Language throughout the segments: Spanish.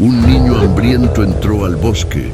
Un niño hambriento entró al bosque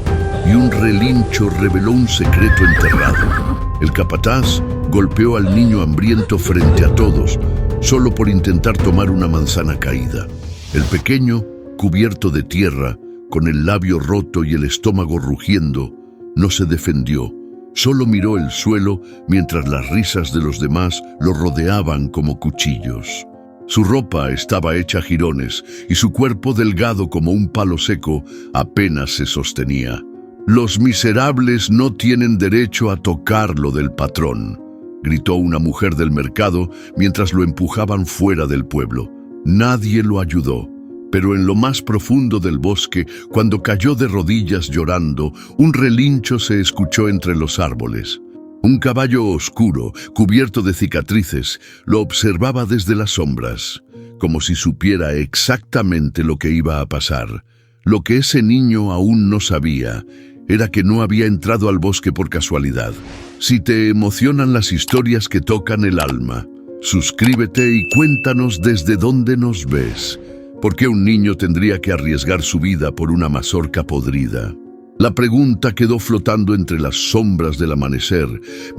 y un relincho reveló un secreto enterrado. El capataz golpeó al niño hambriento frente a todos, solo por intentar tomar una manzana caída. El pequeño, cubierto de tierra, con el labio roto y el estómago rugiendo, no se defendió. Solo miró el suelo mientras las risas de los demás lo rodeaban como cuchillos. Su ropa estaba hecha jirones y su cuerpo delgado como un palo seco apenas se sostenía. «Los miserables no tienen derecho a tocar lo del patrón», gritó una mujer del mercado mientras lo empujaban fuera del pueblo. Nadie lo ayudó, pero en lo más profundo del bosque, cuando cayó de rodillas llorando, un relincho se escuchó entre los árboles. Un caballo oscuro, cubierto de cicatrices, lo observaba desde las sombras, como si supiera exactamente lo que iba a pasar. Lo que ese niño aún no sabía era que no había entrado al bosque por casualidad. Si te emocionan las historias que tocan el alma, suscríbete y cuéntanos desde dónde nos ves. ¿Por qué un niño tendría que arriesgar su vida por una mazorca podrida? La pregunta quedó flotando entre las sombras del amanecer,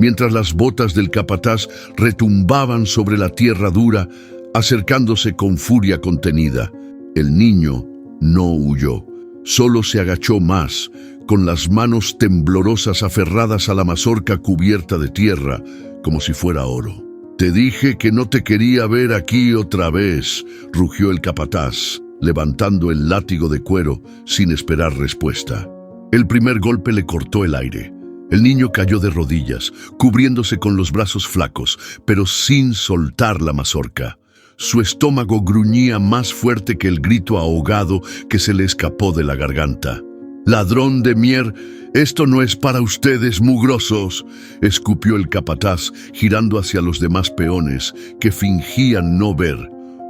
mientras las botas del capataz retumbaban sobre la tierra dura, acercándose con furia contenida. El niño no huyó, solo se agachó más, con las manos temblorosas aferradas a la mazorca cubierta de tierra, como si fuera oro. «Te dije que no te quería ver aquí otra vez», rugió el capataz, levantando el látigo de cuero sin esperar respuesta. El primer golpe le cortó el aire. El niño cayó de rodillas, cubriéndose con los brazos flacos, pero sin soltar la mazorca. Su estómago gruñía más fuerte que el grito ahogado que se le escapó de la garganta. «Ladrón de mier, esto no es para ustedes, mugrosos», escupió el capataz, girando hacia los demás peones, que fingían no ver,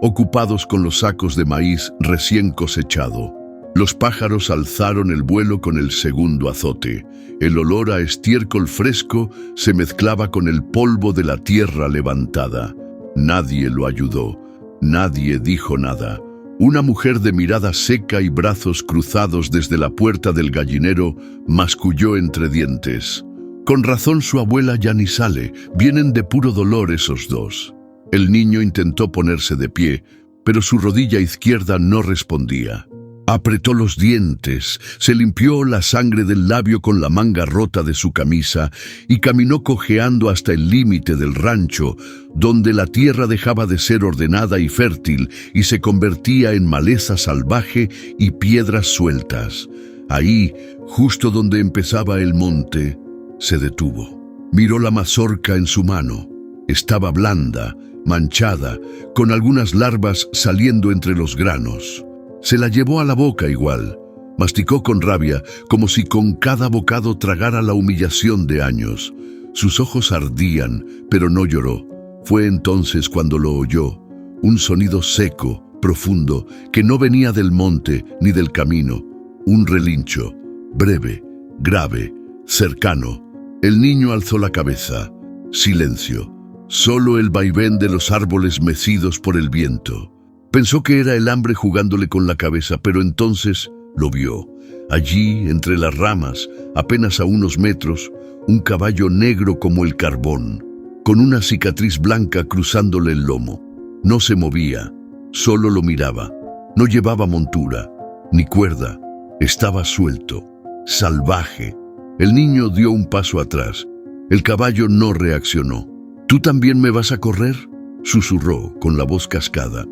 ocupados con los sacos de maíz recién cosechado. Los pájaros alzaron el vuelo con el segundo azote. El olor a estiércol fresco se mezclaba con el polvo de la tierra levantada. Nadie lo ayudó, nadie dijo nada. Una mujer de mirada seca y brazos cruzados desde la puerta del gallinero masculló entre dientes. «Con razón su abuela ya ni sale, vienen de puro dolor esos dos». El niño intentó ponerse de pie, pero su rodilla izquierda no respondía. Apretó los dientes, se limpió la sangre del labio con la manga rota de su camisa y caminó cojeando hasta el límite del rancho, donde la tierra dejaba de ser ordenada y fértil y se convertía en maleza salvaje y piedras sueltas. Ahí, justo donde empezaba el monte, se detuvo. Miró la mazorca en su mano. Estaba blanda, manchada, con algunas larvas saliendo entre los granos. Se la llevó a la boca igual. Masticó con rabia, como si con cada bocado tragara la humillación de años. Sus ojos ardían, pero no lloró. Fue entonces cuando lo oyó, un sonido seco, profundo, que no venía del monte ni del camino. Un relincho, breve, grave, cercano. El niño alzó la cabeza. Silencio. Solo el vaivén de los árboles mecidos por el viento. Pensó que era el hambre jugándole con la cabeza, pero entonces lo vio. Allí, entre las ramas, apenas a unos metros, un caballo negro como el carbón, con una cicatriz blanca cruzándole el lomo. No se movía, solo lo miraba. No llevaba montura, ni cuerda. Estaba suelto, salvaje. El niño dio un paso atrás. El caballo no reaccionó. «¿Tú también me vas a correr?», susurró con la voz cascada.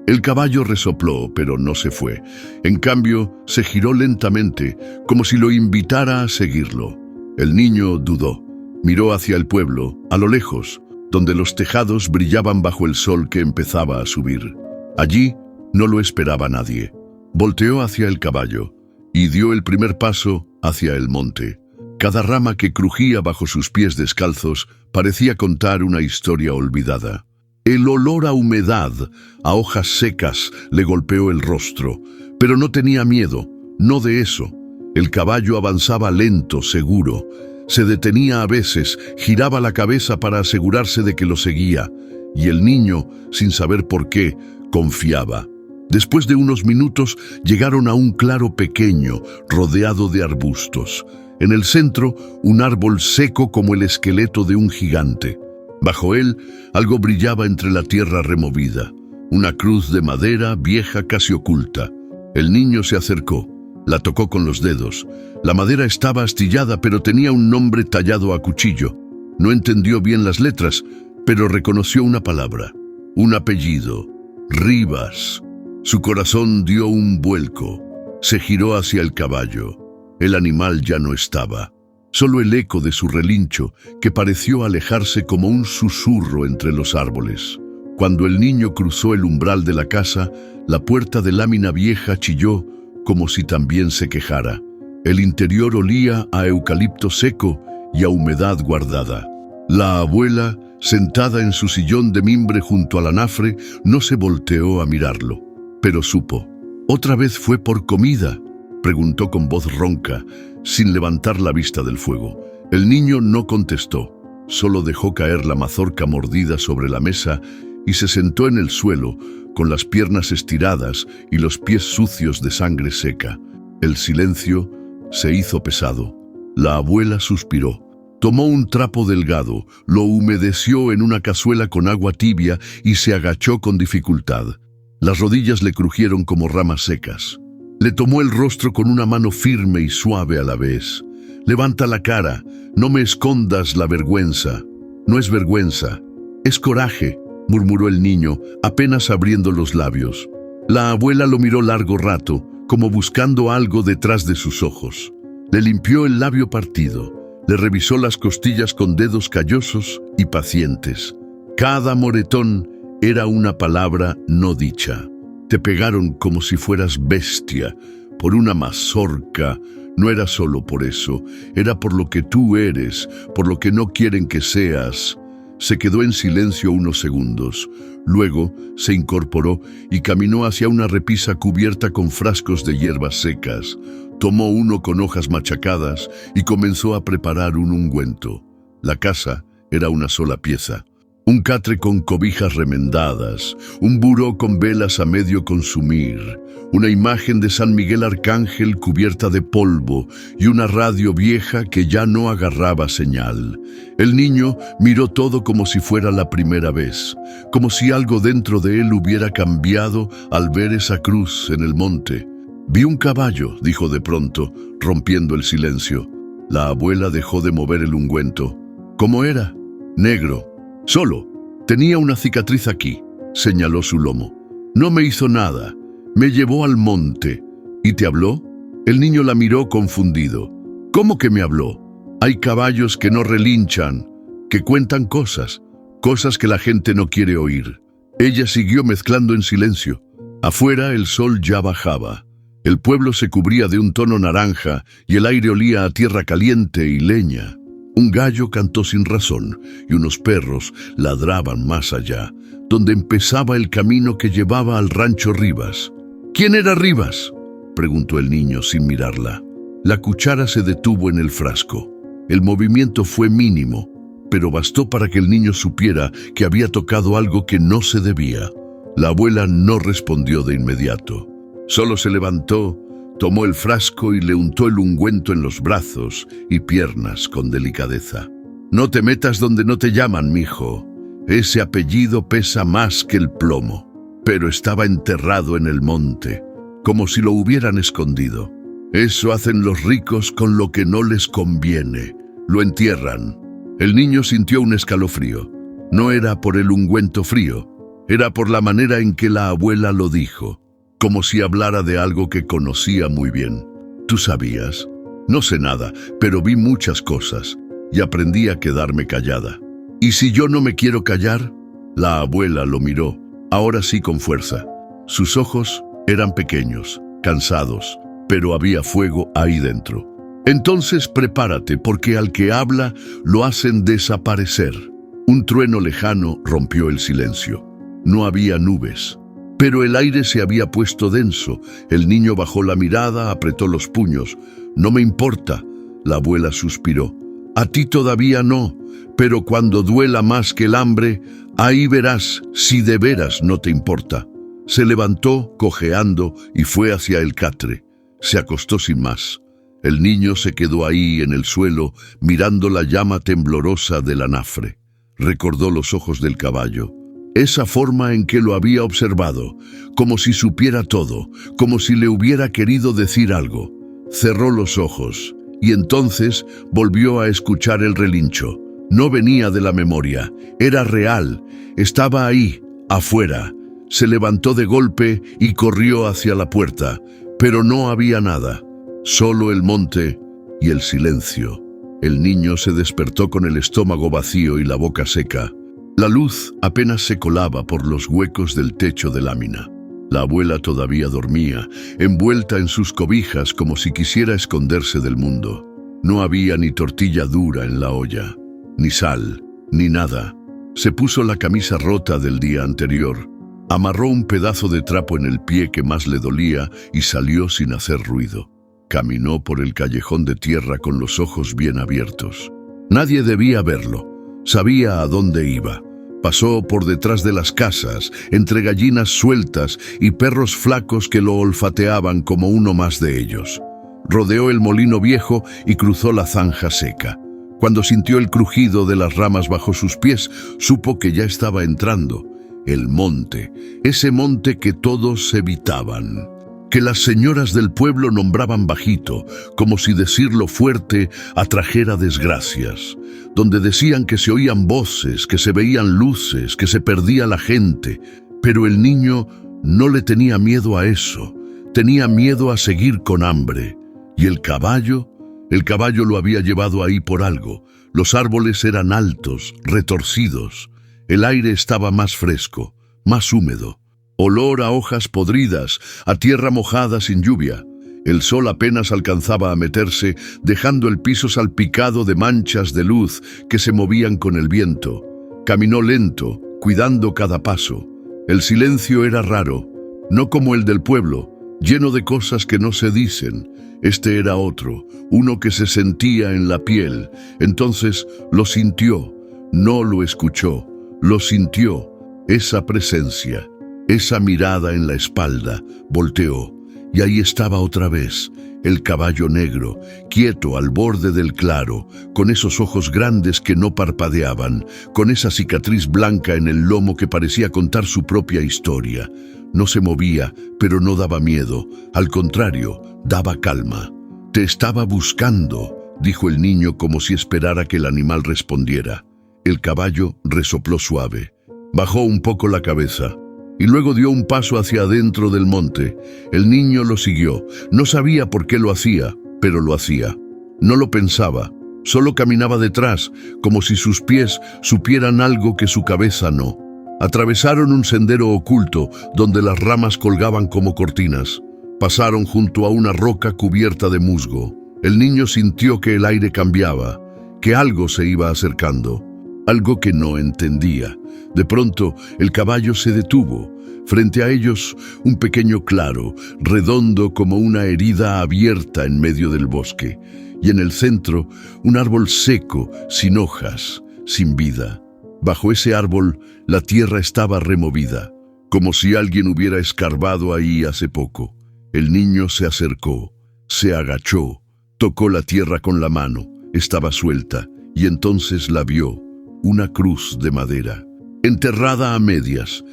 El caballo resopló, pero no se fue. En cambio, se giró lentamente, como si lo invitara a seguirlo. El niño dudó. Miró hacia el pueblo, a lo lejos, donde los tejados brillaban bajo el sol que empezaba a subir. Allí no lo esperaba nadie. Volteó hacia el caballo y dio el primer paso hacia el monte. Cada rama que crujía bajo sus pies descalzos parecía contar una historia olvidada. El olor a humedad, a hojas secas, le golpeó el rostro, pero no tenía miedo, no de eso. El caballo avanzaba lento, seguro. Se detenía a veces, giraba la cabeza para asegurarse de que lo seguía, y el niño, sin saber por qué, confiaba. Después de unos minutos llegaron a un claro pequeño, rodeado de arbustos. En el centro, un árbol seco como el esqueleto de un gigante. Bajo él, algo brillaba entre la tierra removida. Una cruz de madera vieja casi oculta. El niño se acercó. La tocó con los dedos. La madera estaba astillada, pero tenía un nombre tallado a cuchillo. No entendió bien las letras, pero reconoció una palabra, un apellido, Rivas. Su corazón dio un vuelco. Se giró hacia el caballo. El animal ya no estaba. Solo el eco de su relincho, que pareció alejarse como un susurro entre los árboles. Cuando el niño cruzó el umbral de la casa, la puerta de lámina vieja chilló como si también se quejara. El interior olía a eucalipto seco y a humedad guardada. La abuela, sentada en su sillón de mimbre junto al anafre, no se volteó a mirarlo, pero supo. ¿Otra vez fue por comida?, preguntó con voz ronca, sin levantar la vista del fuego. El niño no contestó, solo dejó caer la mazorca mordida sobre la mesa y se sentó en el suelo, con las piernas estiradas y los pies sucios de sangre seca. El silencio se hizo pesado. La abuela suspiró. Tomó un trapo delgado, lo humedeció en una cazuela con agua tibia y se agachó con dificultad. Las rodillas le crujieron como ramas secas. Le tomó el rostro con una mano firme y suave a la vez. «Levanta la cara, no me escondas la vergüenza». «No es vergüenza, es coraje», murmuró el niño, apenas abriendo los labios. La abuela lo miró largo rato, como buscando algo detrás de sus ojos. Le limpió el labio partido, le revisó las costillas con dedos callosos y pacientes. Cada moretón era una palabra no dicha. «Te pegaron como si fueras bestia, por una mazorca». No era solo por eso, era por lo que tú eres, por lo que no quieren que seas. Se quedó en silencio unos segundos. Luego se incorporó y caminó hacia una repisa cubierta con frascos de hierbas secas. Tomó uno con hojas machacadas y comenzó a preparar un ungüento. La casa era una sola pieza. Un catre con cobijas remendadas, un buró con velas a medio consumir, una imagen de San Miguel Arcángel cubierta de polvo y una radio vieja que ya no agarraba señal. El niño miró todo como si fuera la primera vez, como si algo dentro de él hubiera cambiado al ver esa cruz en el monte. «Vi un caballo», dijo de pronto, rompiendo el silencio. La abuela dejó de mover el ungüento. «¿Cómo era?» «Negro. Solo. Tenía una cicatriz aquí», señaló su lomo. «No me hizo nada. Me llevó al monte». «¿Y te habló?» El niño la miró confundido. «¿Cómo que me habló? Hay caballos que no relinchan, que cuentan cosas que la gente no quiere oír». Ella siguió mezclando en silencio. Afuera el sol ya bajaba. El pueblo se cubría de un tono naranja y el aire olía a tierra caliente y leña. Un gallo cantó sin razón y unos perros ladraban más allá, donde empezaba el camino que llevaba al rancho Rivas. «¿Quién era Rivas?», preguntó el niño sin mirarla. La cuchara se detuvo en el frasco. El movimiento fue mínimo, pero bastó para que el niño supiera que había tocado algo que no se debía. La abuela no respondió de inmediato. Solo se levantó, tomó el frasco y le untó el ungüento en los brazos y piernas con delicadeza. «No te metas donde no te llaman, mijo. Ese apellido pesa más que el plomo». Pero estaba enterrado en el monte, como si lo hubieran escondido. Eso hacen los ricos con lo que no les conviene. Lo entierran. El niño sintió un escalofrío. No era por el ungüento frío, era por la manera en que la abuela lo dijo. Como si hablara de algo que conocía muy bien. «¿Tú sabías?» «No sé nada, pero vi muchas cosas y aprendí a quedarme callada». «¿Y si yo no me quiero callar?» La abuela lo miró, ahora sí con fuerza. Sus ojos eran pequeños, cansados, pero había fuego ahí dentro. «Entonces prepárate, porque al que habla lo hacen desaparecer». Un trueno lejano rompió el silencio. No había nubes. Pero el aire se había puesto denso. El niño bajó la mirada, apretó los puños. «No me importa», la abuela suspiró. «A ti todavía no, pero cuando duela más que el hambre, ahí verás si de veras no te importa». Se levantó, cojeando, y fue hacia el catre. Se acostó sin más. El niño se quedó ahí en el suelo, mirando la llama temblorosa del anafre. Recordó los ojos del caballo. Esa forma en que lo había observado, como si supiera todo, como si le hubiera querido decir algo. Cerró los ojos, y entonces volvió a escuchar el relincho. No venía de la memoria, era real, estaba ahí, afuera. Se levantó de golpe y corrió hacia la puerta, pero no había nada, solo el monte y el silencio. El niño se despertó con el estómago vacío y la boca seca. La luz apenas se colaba por los huecos del techo de lámina. La abuela todavía dormía, envuelta en sus cobijas como si quisiera esconderse del mundo. No había ni tortilla dura en la olla, ni sal, ni nada. Se puso la camisa rota del día anterior, amarró un pedazo de trapo en el pie que más le dolía y salió sin hacer ruido. Caminó por el callejón de tierra con los ojos bien abiertos. Nadie debía verlo. Sabía a dónde iba. Pasó por detrás de las casas, entre gallinas sueltas y perros flacos que lo olfateaban como uno más de ellos. Rodeó el molino viejo y cruzó la zanja seca. Cuando sintió el crujido de las ramas bajo sus pies, supo que ya estaba entrando. El monte, ese monte que todos evitaban, que las señoras del pueblo nombraban bajito, como si decirlo fuerte atrajera desgracias, donde decían que se oían voces, que se veían luces, que se perdía la gente. Pero el niño no le tenía miedo a eso, tenía miedo a seguir con hambre. ¿Y el caballo? El caballo lo había llevado ahí por algo. Los árboles eran altos, retorcidos. El aire estaba más fresco, más húmedo. Olor a hojas podridas, a tierra mojada sin lluvia. El sol apenas alcanzaba a meterse, dejando el piso salpicado de manchas de luz que se movían con el viento. Caminó lento, cuidando cada paso. El silencio era raro, no como el del pueblo, lleno de cosas que no se dicen. Este era otro, uno que se sentía en la piel. Entonces lo sintió, no lo escuchó, lo sintió, esa presencia. Esa mirada en la espalda. Volteó, y ahí estaba otra vez, el caballo negro, quieto al borde del claro, con esos ojos grandes que no parpadeaban, con esa cicatriz blanca en el lomo que parecía contar su propia historia. No se movía, pero no daba miedo, al contrario, daba calma. «Te estaba buscando», dijo el niño como si esperara que el animal respondiera. El caballo resopló suave, bajó un poco la cabeza, y luego dio un paso hacia adentro del monte. El niño lo siguió. No sabía por qué lo hacía, pero lo hacía. No lo pensaba, solo caminaba detrás, como si sus pies supieran algo que su cabeza no. Atravesaron un sendero oculto, donde las ramas colgaban como cortinas. Pasaron junto a una roca cubierta de musgo. El niño sintió que el aire cambiaba, que algo se iba acercando, algo que no entendía. De pronto, el caballo se detuvo. Frente a ellos, un pequeño claro, redondo como una herida abierta en medio del bosque. Y en el centro, un árbol seco, sin hojas, sin vida. Bajo ese árbol, la tierra estaba removida, como si alguien hubiera escarbado ahí hace poco. El niño se acercó, se agachó, tocó la tierra con la mano. Estaba suelta, y entonces la vio, una cruz de madera. Enterrada a medias,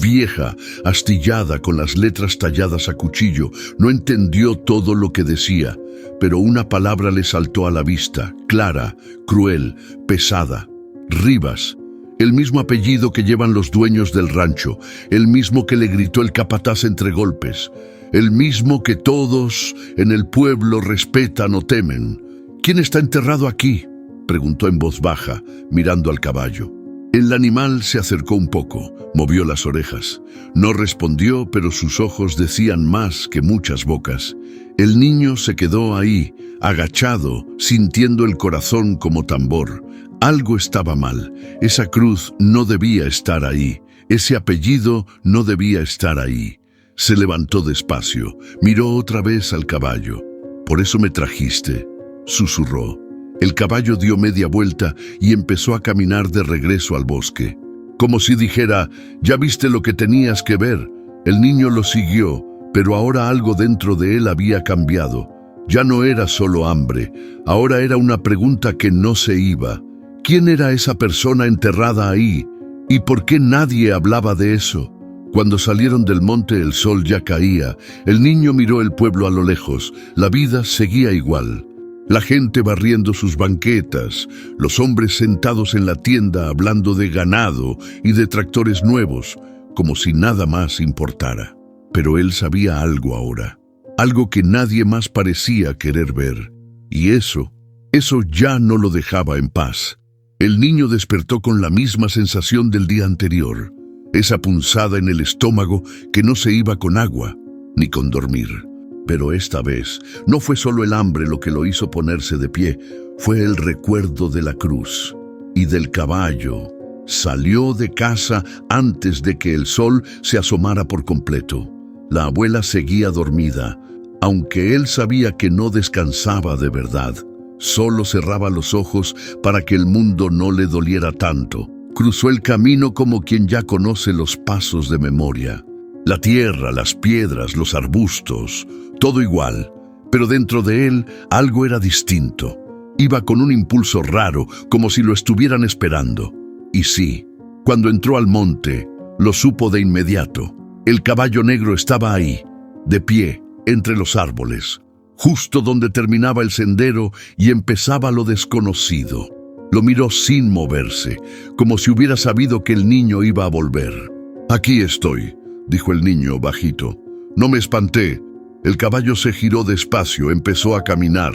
vieja, astillada con las letras talladas a cuchillo. No entendió todo lo que decía, pero una palabra le saltó a la vista, clara, cruel, pesada. Rivas, el mismo apellido que llevan los dueños del rancho, el mismo que le gritó el capataz entre golpes, el mismo que todos en el pueblo respetan o temen. «¿Quién está enterrado aquí?», preguntó en voz baja, mirando al caballo. El animal se acercó un poco, movió las orejas. No respondió, pero sus ojos decían más que muchas bocas. El niño se quedó ahí, agachado, sintiendo el corazón como tambor. Algo estaba mal. Esa cruz no debía estar ahí. Ese apellido no debía estar ahí. Se levantó despacio, miró otra vez al caballo. «Por eso me trajiste», susurró. El caballo dio media vuelta y empezó a caminar de regreso al bosque. Como si dijera, «Ya viste lo que tenías que ver, El niño lo siguió, pero ahora algo dentro de él había cambiado. Ya no era solo hambre, ahora era una pregunta que no se iba. ¿Quién era esa persona enterrada ahí? ¿Y por qué nadie hablaba de eso? Cuando salieron del monte el sol ya caía. El niño miró el pueblo a lo lejos. La vida seguía igual. La gente barriendo sus banquetas, los hombres sentados en la tienda hablando de ganado y de tractores nuevos, como si nada más importara. Pero él sabía algo ahora, algo que nadie más parecía querer ver. Y eso ya no lo dejaba en paz. El niño despertó con la misma sensación del día anterior, esa punzada en el estómago que no se iba con agua ni con dormir. Pero esta vez no fue solo el hambre lo que lo hizo ponerse de pie, fue el recuerdo de la cruz y del caballo. Salió de casa antes de que el sol se asomara por completo. La abuela seguía dormida, aunque él sabía que no descansaba de verdad. Solo cerraba los ojos para que el mundo no le doliera tanto. Cruzó el camino como quien ya conoce los pasos de memoria. La tierra, las piedras, los arbustos, todo igual, pero dentro de él algo era distinto. Iba con un impulso raro, como si lo estuvieran esperando. Y sí, cuando entró al monte, lo supo de inmediato. El caballo negro estaba ahí, de pie, entre los árboles, justo donde terminaba el sendero y empezaba lo desconocido. Lo miró sin moverse, como si hubiera sabido que el niño iba a volver. «Aquí estoy», dijo el niño bajito. «No me espanté». El caballo se giró despacio, empezó a caminar.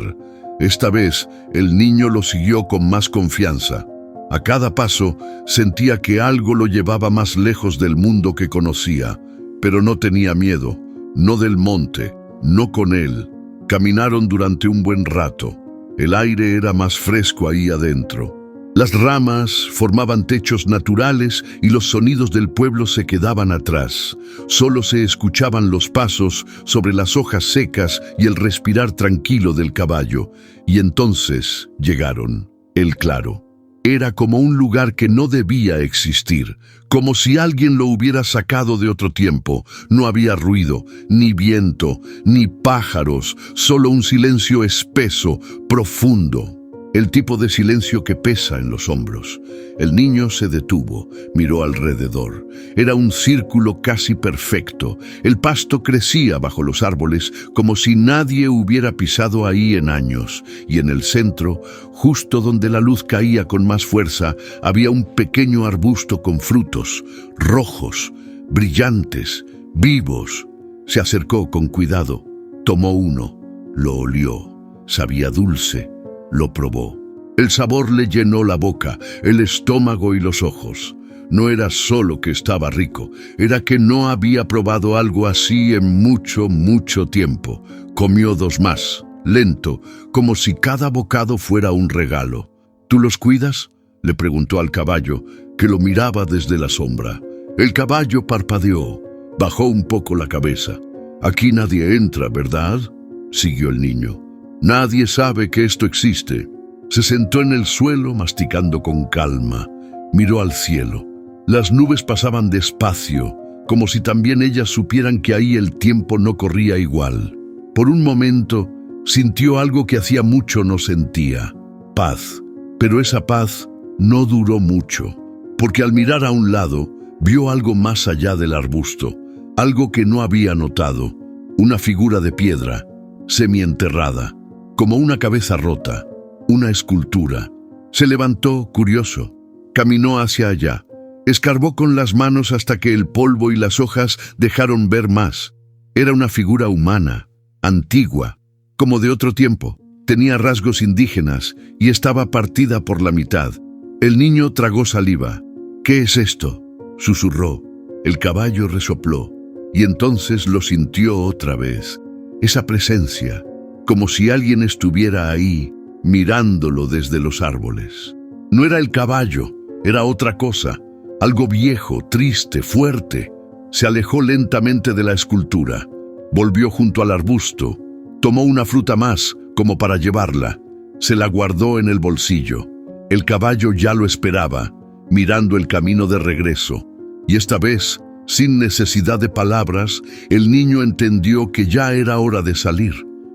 Esta vez, el niño lo siguió con más confianza. A cada paso, sentía que algo lo llevaba más lejos del mundo que conocía. Pero no tenía miedo, no del monte, no con él. Caminaron durante un buen rato. El aire era más fresco ahí adentro. Las ramas formaban techos naturales y los sonidos del pueblo se quedaban atrás. Solo se escuchaban los pasos sobre las hojas secas y el respirar tranquilo del caballo. Y entonces llegaron. El claro. Era como un lugar que no debía existir, como si alguien lo hubiera sacado de otro tiempo. No había ruido, ni viento, ni pájaros, solo un silencio espeso, profundo. El tipo de silencio que pesa en los hombros. El niño se detuvo, miró alrededor. Era un círculo casi perfecto. El pasto crecía bajo los árboles como si nadie hubiera pisado ahí en años. Y en el centro, justo donde la luz caía con más fuerza, había un pequeño arbusto con frutos, rojos, brillantes, vivos. Se acercó con cuidado, tomó uno, lo olió. Sabía dulce. Lo probó. El sabor le llenó la boca, el estómago y los ojos. No era solo que estaba rico, era que no había probado algo así en mucho, mucho tiempo. Comió dos más, lento, como si cada bocado fuera un regalo. ¿Tú los cuidas?, le preguntó al caballo, que lo miraba desde la sombra. El caballo parpadeó, bajó un poco la cabeza. «Aquí nadie entra, ¿verdad?», siguió el niño. «Nadie sabe que esto existe». Se sentó en el suelo masticando con calma. Miró al cielo. Las nubes pasaban despacio, como si también ellas supieran que ahí el tiempo no corría igual. Por un momento sintió algo que hacía mucho no sentía: paz. Pero esa paz no duró mucho, porque al mirar a un lado vio algo más allá del arbusto, algo que no había notado, una figura de piedra, semienterrada, como una cabeza rota, una escultura. Se levantó, curioso. Caminó hacia allá. Escarbó con las manos hasta que el polvo y las hojas dejaron ver más. Era una figura humana, antigua, como de otro tiempo. Tenía rasgos indígenas y estaba partida por la mitad. El niño tragó saliva. «¿Qué es esto?», susurró. El caballo resopló y entonces lo sintió otra vez. Esa presencia, como si alguien estuviera ahí, mirándolo desde los árboles. No era el caballo, era otra cosa, algo viejo, triste, fuerte. Se alejó lentamente de la escultura, volvió junto al arbusto, tomó una fruta más, como para llevarla, se la guardó en el bolsillo. El caballo ya lo esperaba, mirando el camino de regreso, y esta vez Sin necesidad de palabras, el niño entendió que ya era hora de salir.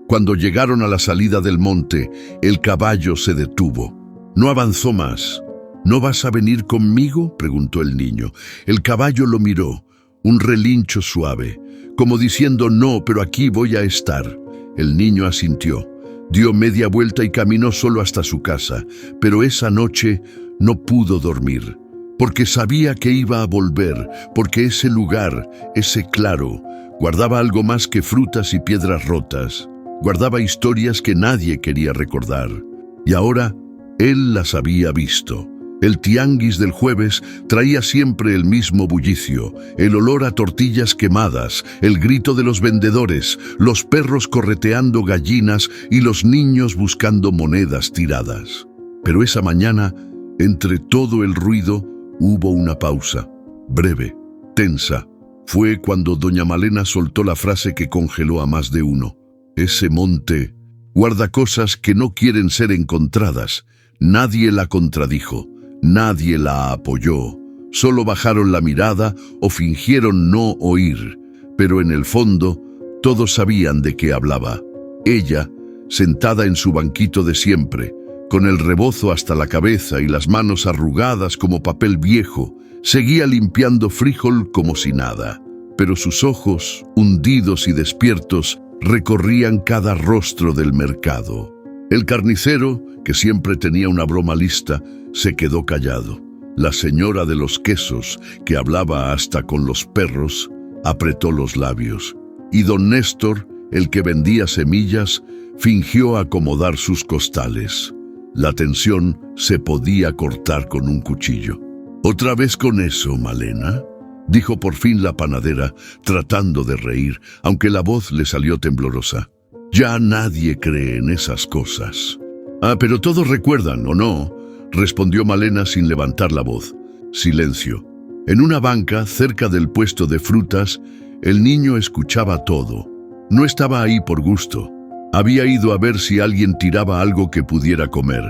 Cuando llegaron a la salida del monte, el caballo se detuvo. No avanzó más. ¿No vas a venir conmigo?, preguntó el niño. El caballo lo miró, un relincho suave, como diciendo no, pero aquí voy a estar. El niño asintió. Dio media vuelta y caminó solo hasta su casa, pero esa noche no pudo dormir, porque sabía que iba a volver, porque ese lugar, ese claro, guardaba algo más que frutas y piedras rotas, guardaba historias que nadie quería recordar. Y ahora, él las había visto. El tianguis del jueves traía siempre el mismo bullicio, el olor a tortillas quemadas, el grito de los vendedores, los perros correteando gallinas y los niños buscando monedas tiradas. Pero esa mañana, entre todo el ruido, hubo una pausa, breve, tensa. Fue cuando doña Malena soltó la frase que congeló a más de uno. Ese monte guarda cosas que no quieren ser encontradas. Nadie la contradijo. Nadie la apoyó, solo bajaron la mirada o fingieron no oír, pero en el fondo todos sabían de qué hablaba. Ella, sentada en su banquito de siempre, con el rebozo hasta la cabeza y las manos arrugadas como papel viejo, seguía limpiando frijol como si nada, pero sus ojos, hundidos y despiertos, recorrían cada rostro del mercado. El carnicero, que siempre tenía una broma lista, se quedó callado. La señora de los quesos, que hablaba hasta con los perros, apretó los labios. Y don Néstor, el que vendía semillas, fingió acomodar sus costales. La tensión se podía cortar con un cuchillo. «¿Otra vez con eso, Malena?», dijo por fin la panadera, tratando de reír, aunque la voz le salió temblorosa. «Ya nadie cree en esas cosas». «Ah, pero todos recuerdan, ¿o no?», respondió Malena sin levantar la voz. Silencio. En una banca, cerca del puesto de frutas, el niño escuchaba todo. No estaba ahí por gusto. Había ido a ver si alguien tiraba algo que pudiera comer.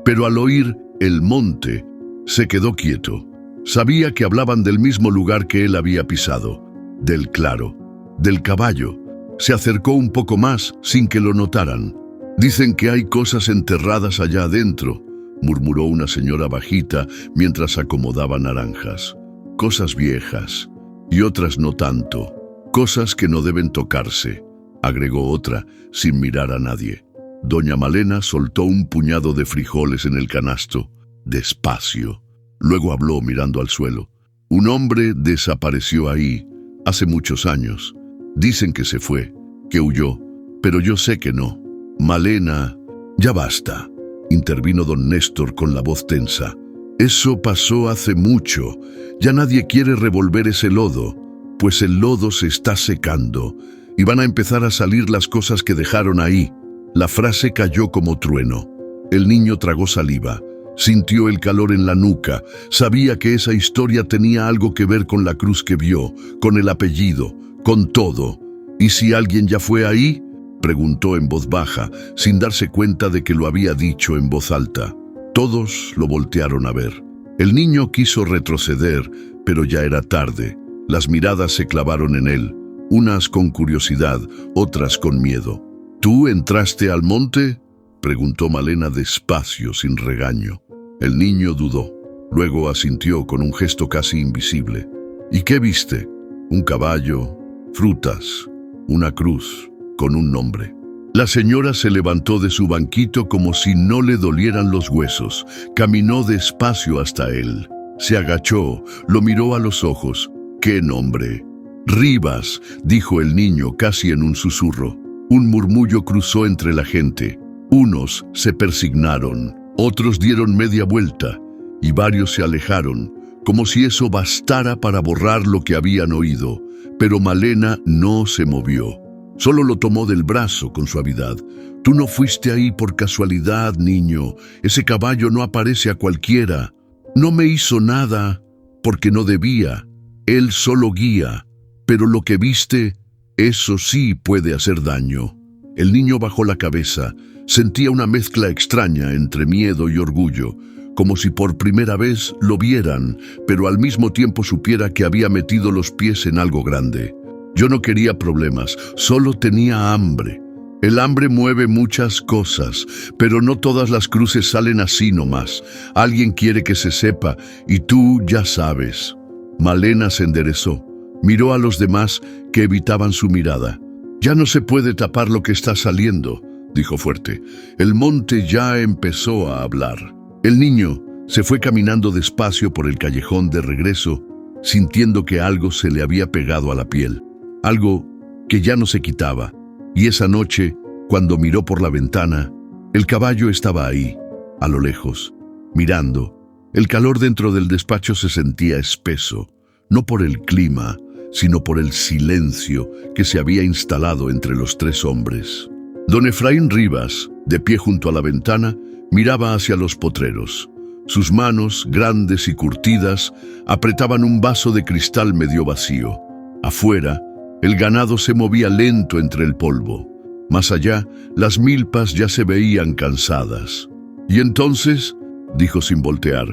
Pero al oír el monte, se quedó quieto. Sabía que hablaban del mismo lugar que él había pisado, del claro, del caballo. Se acercó un poco más sin que lo notaran. «Dicen que hay cosas enterradas allá adentro», murmuró una señora bajita mientras acomodaba naranjas. «Cosas viejas, y otras no tanto. Cosas que no deben tocarse», agregó otra, sin mirar a nadie. Doña Malena soltó un puñado de frijoles en el canasto, despacio. Luego habló mirando al suelo. «Un hombre desapareció ahí, hace muchos años. Dicen que se fue, que huyó, pero yo sé que no». «Malena, ya basta», intervino don Néstor con la voz tensa. «Eso pasó hace mucho. Ya nadie quiere revolver ese lodo, pues el lodo se está secando y van a empezar a salir las cosas que dejaron ahí». La frase cayó como trueno. El niño tragó saliva, sintió el calor en la nuca, sabía que esa historia tenía algo que ver con la cruz que vio, con el apellido, con todo. «¿Y si alguien ya fue ahí?», preguntó en voz baja, sin darse cuenta de que lo había dicho en voz alta. Todos lo voltearon a ver. El niño quiso retroceder, pero ya era tarde. Las miradas se clavaron en él, unas con curiosidad, otras con miedo. «¿Tú entraste al monte?», preguntó Malena despacio, sin regaño. El niño dudó, luego asintió con un gesto casi invisible. «¿Y qué viste?». «Un caballo, frutas, una cruz, con un nombre». La señora se levantó de su banquito como si no le dolieran los huesos. Caminó despacio hasta él. Se agachó, lo miró a los ojos. «¿Qué nombre?». «Rivas», dijo el niño casi en un susurro. Un murmullo cruzó entre la gente. Unos se persignaron, otros dieron media vuelta, y varios se alejaron, como si eso bastara para borrar lo que habían oído. Pero Malena no se movió. Solo lo tomó del brazo con suavidad. «Tú no fuiste ahí por casualidad, niño. Ese caballo no aparece a cualquiera. No me hizo nada porque no debía. Él solo guía. Pero lo que viste, eso sí puede hacer daño». El niño bajó la cabeza. Sentía una mezcla extraña entre miedo y orgullo, como si por primera vez lo vieran, pero al mismo tiempo supiera que había metido los pies en algo grande. Yo no quería problemas, solo tenía hambre. El hambre mueve muchas cosas, pero no todas las cruces salen así nomás. Alguien quiere que se sepa, y tú ya sabes. Malena se enderezó. Miró a los demás que evitaban su mirada. «Ya no se puede tapar lo que está saliendo», dijo fuerte. El monte ya empezó a hablar. El niño se fue caminando despacio por el callejón de regreso, sintiendo que algo se le había pegado a la piel. Algo que ya no se quitaba. Y esa noche, cuando miró por la ventana, el caballo estaba ahí, a lo lejos, mirando. El calor dentro del despacho se sentía espeso, no por el clima, sino por el silencio que se había instalado entre los tres hombres. Don Efraín Rivas, de pie junto a la ventana, miraba hacia los potreros. Sus manos, grandes y curtidas, apretaban un vaso de cristal medio vacío. Afuera, el ganado se movía lento entre el polvo. Más allá, las milpas ya se veían cansadas. «¿Y entonces?», dijo sin voltear,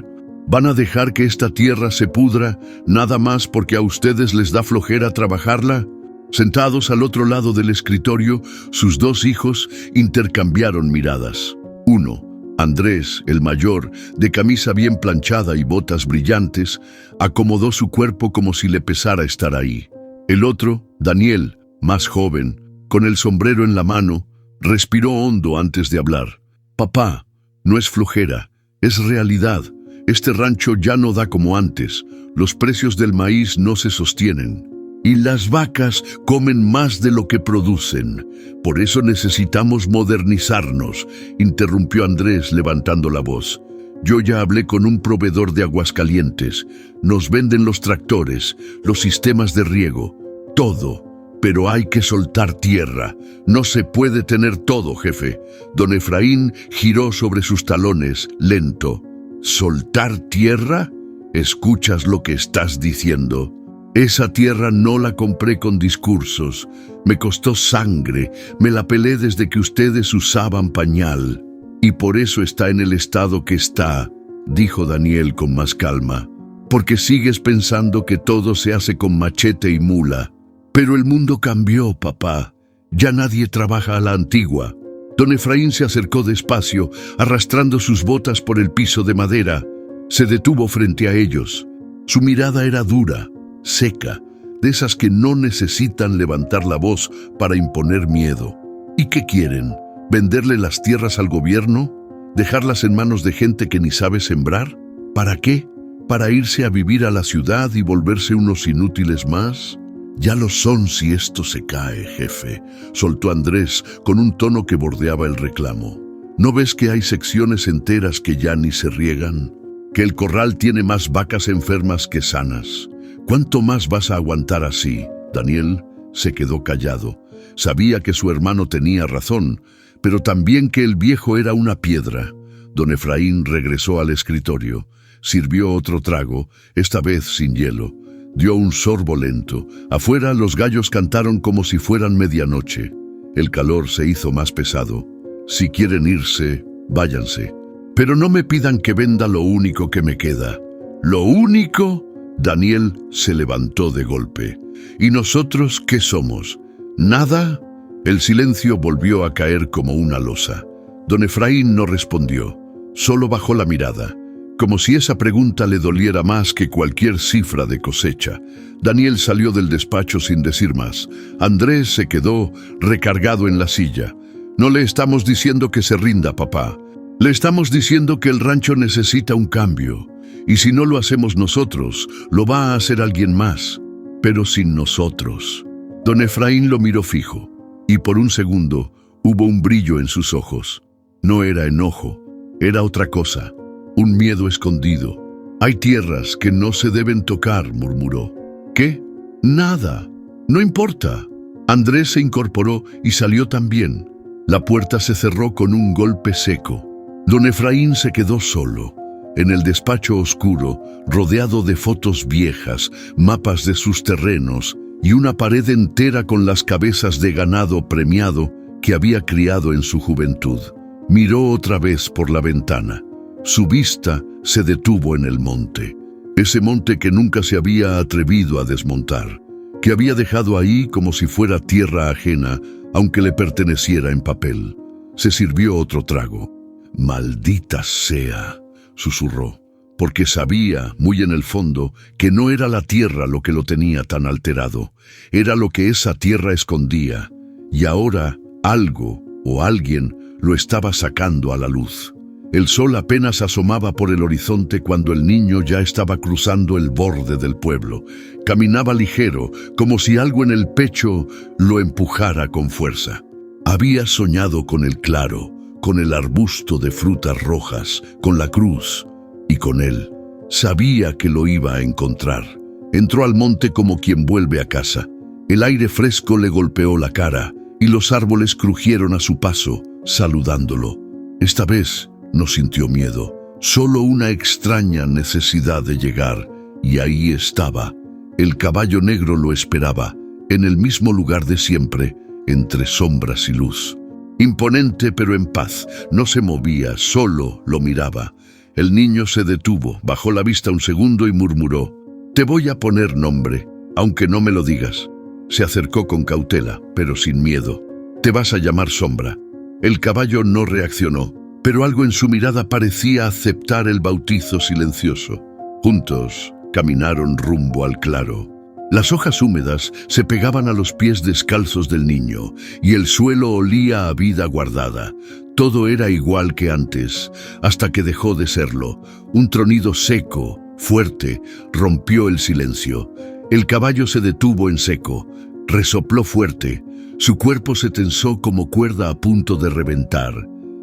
«¿van a dejar que esta tierra se pudra nada más porque a ustedes les da flojera trabajarla?» Sentados al otro lado del escritorio, sus dos hijos intercambiaron miradas. Uno, Andrés, el mayor, de camisa bien planchada y botas brillantes, acomodó su cuerpo como si le pesara estar ahí. El otro, Daniel, más joven, con el sombrero en la mano, respiró hondo antes de hablar. «Papá, no es flojera, es realidad. Este rancho ya no da como antes. Los precios del maíz no se sostienen. Y las vacas comen más de lo que producen. Por eso necesitamos modernizarnos», interrumpió Andrés levantando la voz. «Yo ya hablé con un proveedor de Aguascalientes. Nos venden los tractores, los sistemas de riego, todo. Pero hay que soltar tierra. No se puede tener todo, jefe». Don Efraín giró sobre sus talones, lento. «¿Soltar tierra? ¿Escuchas lo que estás diciendo? Esa tierra no la compré con discursos. Me costó sangre. Me la pelé desde que ustedes usaban pañal. Y por eso está en el estado que está», dijo Daniel con más calma. «Porque sigues pensando que todo se hace con machete y mula. Pero el mundo cambió, papá. Ya nadie trabaja a la antigua». Don Efraín se acercó despacio, arrastrando sus botas por el piso de madera. Se detuvo frente a ellos. Su mirada era dura, seca, de esas que no necesitan levantar la voz para imponer miedo. ¿Y qué quieren? ¿Venderle las tierras al gobierno? ¿Dejarlas en manos de gente que ni sabe sembrar? ¿Para qué? ¿Para irse a vivir a la ciudad y volverse unos inútiles más? «Ya lo son si esto se cae, jefe», soltó Andrés con un tono que bordeaba el reclamo. «¿No ves que hay secciones enteras que ya ni se riegan? ¿Que el corral tiene más vacas enfermas que sanas? ¿Cuánto más vas a aguantar así?» Daniel se quedó callado. Sabía que su hermano tenía razón, pero también que el viejo era una piedra. Don Efraín regresó al escritorio. Sirvió otro trago, esta vez sin hielo. Dio un sorbo lento. Afuera los gallos cantaron como si fueran medianoche. El calor se hizo más pesado. «Si quieren irse, váyanse. Pero no me pidan que venda lo único que me queda». «¿Lo único?». Daniel se levantó de golpe. «¿Y nosotros qué somos? ¿Nada?». El silencio volvió a caer como una losa. Don Efraín no respondió. Solo bajó la mirada, como si esa pregunta le doliera más que cualquier cifra de cosecha. Daniel salió del despacho sin decir más. Andrés se quedó recargado en la silla. «No le estamos diciendo que se rinda, papá. Le estamos diciendo que el rancho necesita un cambio. Y si no lo hacemos nosotros, lo va a hacer alguien más. Pero sin nosotros». Don Efraín lo miró fijo, y por un segundo hubo un brillo en sus ojos. No era enojo, era otra cosa. Un miedo escondido. «Hay tierras que no se deben tocar», murmuró. «¿Qué? Nada. No importa». Andrés se incorporó y salió también. La puerta se cerró con un golpe seco. Don Efraín se quedó solo, en el despacho oscuro, rodeado de fotos viejas, mapas de sus terrenos y una pared entera con las cabezas de ganado premiado que había criado en su juventud. Miró otra vez por la ventana. Su vista se detuvo en el monte. Ese monte que nunca se había atrevido a desmontar, que había dejado ahí como si fuera tierra ajena, aunque le perteneciera en papel. Se sirvió otro trago. «Maldita sea», susurró, porque sabía, muy en el fondo, que no era la tierra lo que lo tenía tan alterado. Era lo que esa tierra escondía, y ahora algo o alguien lo estaba sacando a la luz. El sol apenas asomaba por el horizonte cuando el niño ya estaba cruzando el borde del pueblo. Caminaba ligero, como si algo en el pecho lo empujara con fuerza. Había soñado con el claro, con el arbusto de frutas rojas, con la cruz, y con él. Sabía que lo iba a encontrar. Entró al monte como quien vuelve a casa. El aire fresco le golpeó la cara, y los árboles crujieron a su paso, saludándolo. Esta vez no sintió miedo, solo una extraña necesidad de llegar, y ahí estaba. El caballo negro lo esperaba, en el mismo lugar de siempre, entre sombras y luz. Imponente pero en paz, no se movía, solo lo miraba. El niño se detuvo, bajó la vista un segundo y murmuró: «Te voy a poner nombre, aunque no me lo digas». Se acercó con cautela, pero sin miedo. «Te vas a llamar Sombra». El caballo no reaccionó, pero algo en su mirada parecía aceptar el bautizo silencioso. Juntos caminaron rumbo al claro. Las hojas húmedas se pegaban a los pies descalzos del niño, y el suelo olía a vida guardada. Todo era igual que antes, hasta que dejó de serlo. Un tronido seco, fuerte, rompió el silencio. El caballo se detuvo en seco, resopló fuerte. Su cuerpo se tensó como cuerda a punto de reventar.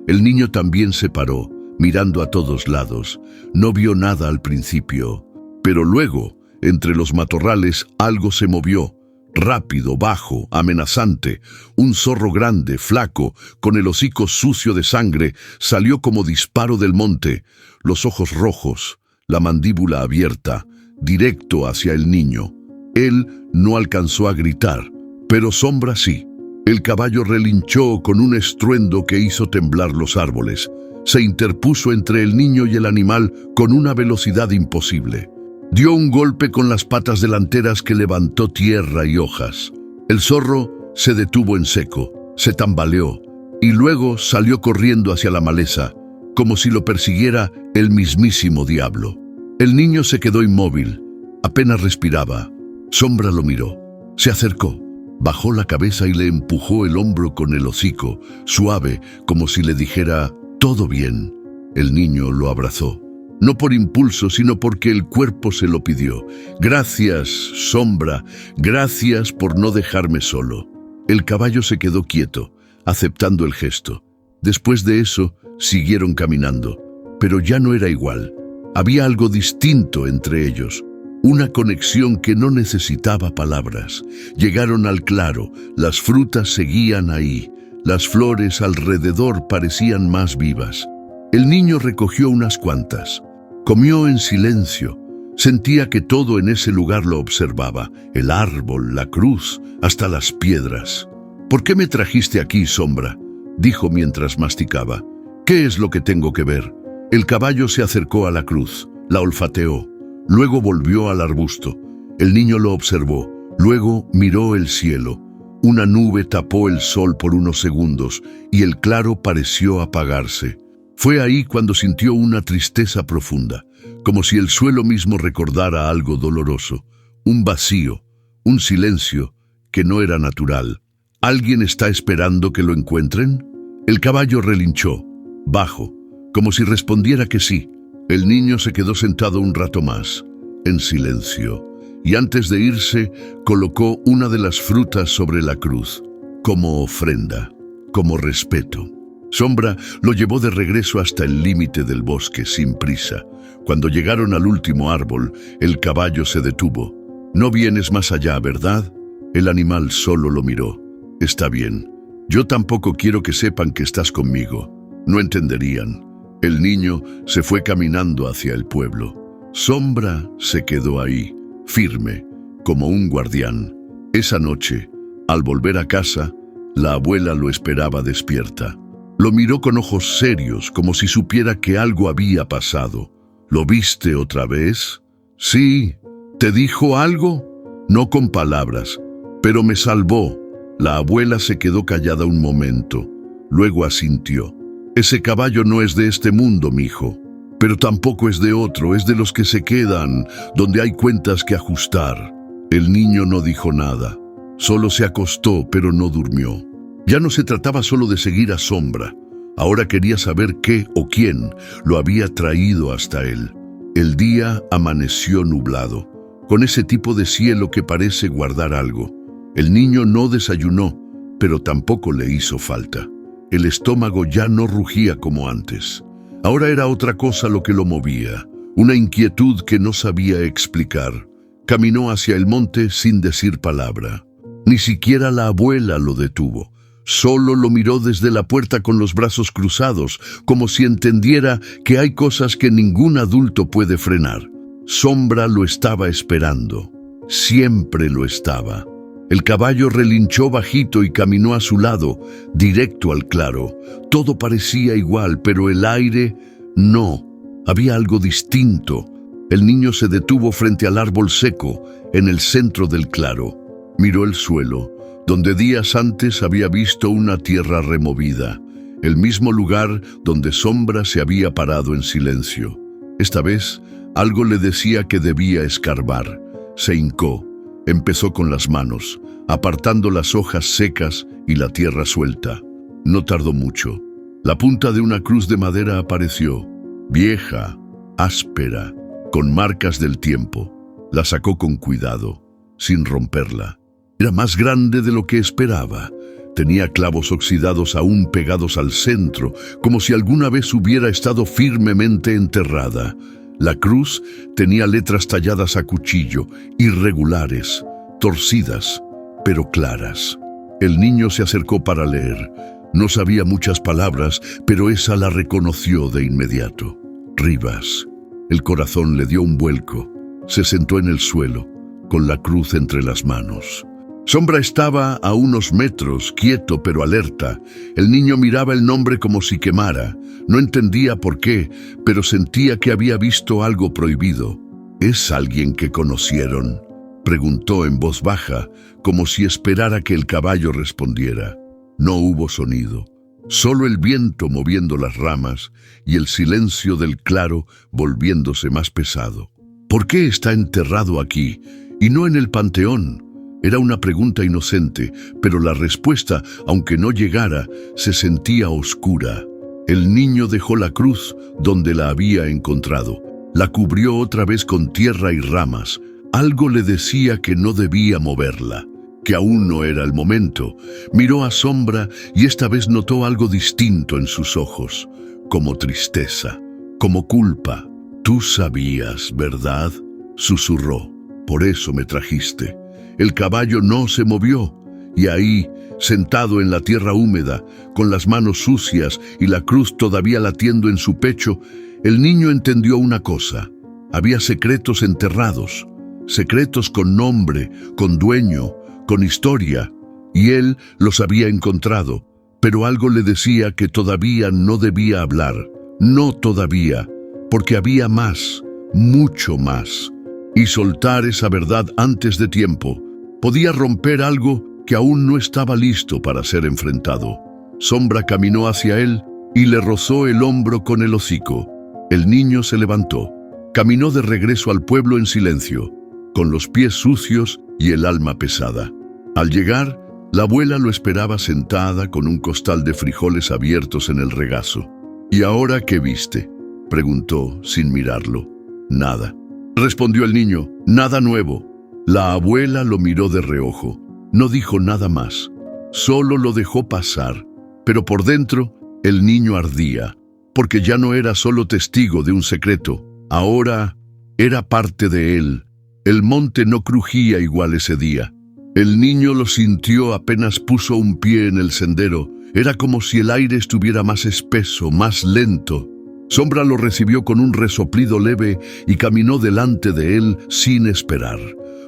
El niño también se paró, mirando a todos lados. No vio nada al principio, pero luego, entre los matorrales, algo se movió. Rápido, bajo, amenazante. Un zorro grande, flaco, con el hocico sucio de sangre, salió como disparo del monte, los ojos rojos, la mandíbula abierta, directo hacia el niño. Él no alcanzó a gritar, pero Sombra sí. El caballo relinchó con un estruendo que hizo temblar los árboles. Se interpuso entre el niño y el animal con una velocidad imposible. Dio un golpe con las patas delanteras que levantó tierra y hojas. El zorro se detuvo en seco, se tambaleó, y luego salió corriendo hacia la maleza, como si lo persiguiera el mismísimo diablo. El niño se quedó inmóvil, apenas respiraba. Sombra lo miró, se acercó, bajó la cabeza y le empujó el hombro con el hocico, suave, como si le dijera: «Todo bien». El niño lo abrazó. No por impulso, sino porque el cuerpo se lo pidió. «Gracias, Sombra, gracias por no dejarme solo». El caballo se quedó quieto, aceptando el gesto. Después de eso, siguieron caminando, pero ya no era igual. Había algo distinto entre ellos, una conexión que no necesitaba palabras. Llegaron al claro, las frutas seguían ahí, las flores alrededor parecían más vivas. El niño recogió unas cuantas. Comió en silencio. Sentía que todo en ese lugar lo observaba, el árbol, la cruz, hasta las piedras. «¿Por qué me trajiste aquí, Sombra?», dijo mientras masticaba. «¿Qué es lo que tengo que ver?». El caballo se acercó a la cruz, la olfateó, luego volvió al arbusto. El niño lo observó, luego miró el cielo. Una nube tapó el sol por unos segundos y el claro pareció apagarse. Fue ahí cuando sintió una tristeza profunda, como si el suelo mismo recordara algo doloroso, un vacío, un silencio que no era natural. ¿Alguien está esperando que lo encuentren? El caballo relinchó, bajo, como si respondiera que sí. El niño se quedó sentado un rato más, en silencio, y antes de irse, colocó una de las frutas sobre la cruz, como ofrenda, como respeto. Sombra lo llevó de regreso hasta el límite del bosque, sin prisa. Cuando llegaron al último árbol, el caballo se detuvo. «No vienes más allá, ¿verdad?». El animal solo lo miró. «Está bien. Yo tampoco quiero que sepan que estás conmigo. No entenderían». El niño se fue caminando hacia el pueblo. Sombra se quedó ahí, firme, como un guardián. Esa noche, al volver a casa, la abuela lo esperaba despierta. Lo miró con ojos serios, como si supiera que algo había pasado. ¿Lo viste otra vez? Sí. ¿Te dijo algo? No con palabras, pero me salvó. La abuela se quedó callada un momento. Luego asintió. Ese caballo no es de este mundo, mijo. Pero tampoco es de otro, es de los que se quedan, donde hay cuentas que ajustar. El niño no dijo nada. Solo se acostó, pero no durmió. Ya no se trataba solo de seguir a Sombra. Ahora quería saber qué o quién lo había traído hasta él. El día amaneció nublado, con ese tipo de cielo que parece guardar algo. El niño no desayunó, pero tampoco le hizo falta. El estómago ya no rugía como antes. Ahora era otra cosa lo que lo movía, una inquietud que no sabía explicar. Caminó hacia el monte sin decir palabra. Ni siquiera la abuela lo detuvo. Solo lo miró desde la puerta con los brazos cruzados, como si entendiera que hay cosas que ningún adulto puede frenar. Sombra lo estaba esperando. Siempre lo estaba. El caballo relinchó bajito y caminó a su lado, directo al claro. Todo parecía igual, pero el aire no. Había algo distinto. El niño se detuvo frente al árbol seco, en el centro del claro. Miró el suelo, donde días antes había visto una tierra removida, el mismo lugar donde Sombra se había parado en silencio. Esta vez, algo le decía que debía escarbar. Se hincó. Empezó con las manos, apartando las hojas secas y la tierra suelta. No tardó mucho. La punta de una cruz de madera apareció, vieja, áspera, con marcas del tiempo. La sacó con cuidado, sin romperla. Era más grande de lo que esperaba. Tenía clavos oxidados aún pegados al centro, como si alguna vez hubiera estado firmemente enterrada. La cruz tenía letras talladas a cuchillo, irregulares, torcidas, pero claras. El niño se acercó para leer. No sabía muchas palabras, pero esa la reconoció de inmediato. Rivas. El corazón le dio un vuelco. Se sentó en el suelo, con la cruz entre las manos. Sombra estaba a unos metros, quieto pero alerta. El niño miraba el nombre como si quemara. No entendía por qué, pero sentía que había visto algo prohibido. ¿Es alguien que conocieron?, preguntó en voz baja, como si esperara que el caballo respondiera. No hubo sonido, solo el viento moviendo las ramas y el silencio del claro volviéndose más pesado. ¿Por qué está enterrado aquí y no en el panteón? Era una pregunta inocente, pero la respuesta, aunque no llegara, se sentía oscura. El niño dejó la cruz donde la había encontrado. La cubrió otra vez con tierra y ramas. Algo le decía que no debía moverla, que aún no era el momento. Miró a Sombra y esta vez notó algo distinto en sus ojos, como tristeza, como culpa. «Tú sabías, ¿verdad?», susurró. «Por eso me trajiste». El caballo no se movió, y ahí, sentado en la tierra húmeda, con las manos sucias y la cruz todavía latiendo en su pecho, el niño entendió una cosa. Había secretos enterrados, secretos con nombre, con dueño, con historia, y él los había encontrado, pero algo le decía que todavía no debía hablar. No todavía, porque había más, mucho más. Y soltar esa verdad antes de tiempo podía romper algo que aún no estaba listo para ser enfrentado. Sombra caminó hacia él y le rozó el hombro con el hocico. El niño se levantó. Caminó de regreso al pueblo en silencio, con los pies sucios y el alma pesada. Al llegar, la abuela lo esperaba sentada con un costal de frijoles abiertos en el regazo. «¿Y ahora qué viste?», preguntó sin mirarlo. «Nada», respondió el niño, «nada nuevo». La abuela lo miró de reojo. No dijo nada más. Solo lo dejó pasar. Pero por dentro, el niño ardía, porque ya no era solo testigo de un secreto. Ahora era parte de él. El monte no crujía igual ese día. El niño lo sintió apenas puso un pie en el sendero. Era como si el aire estuviera más espeso, más lento. Sombra lo recibió con un resoplido leve y caminó delante de él sin esperar.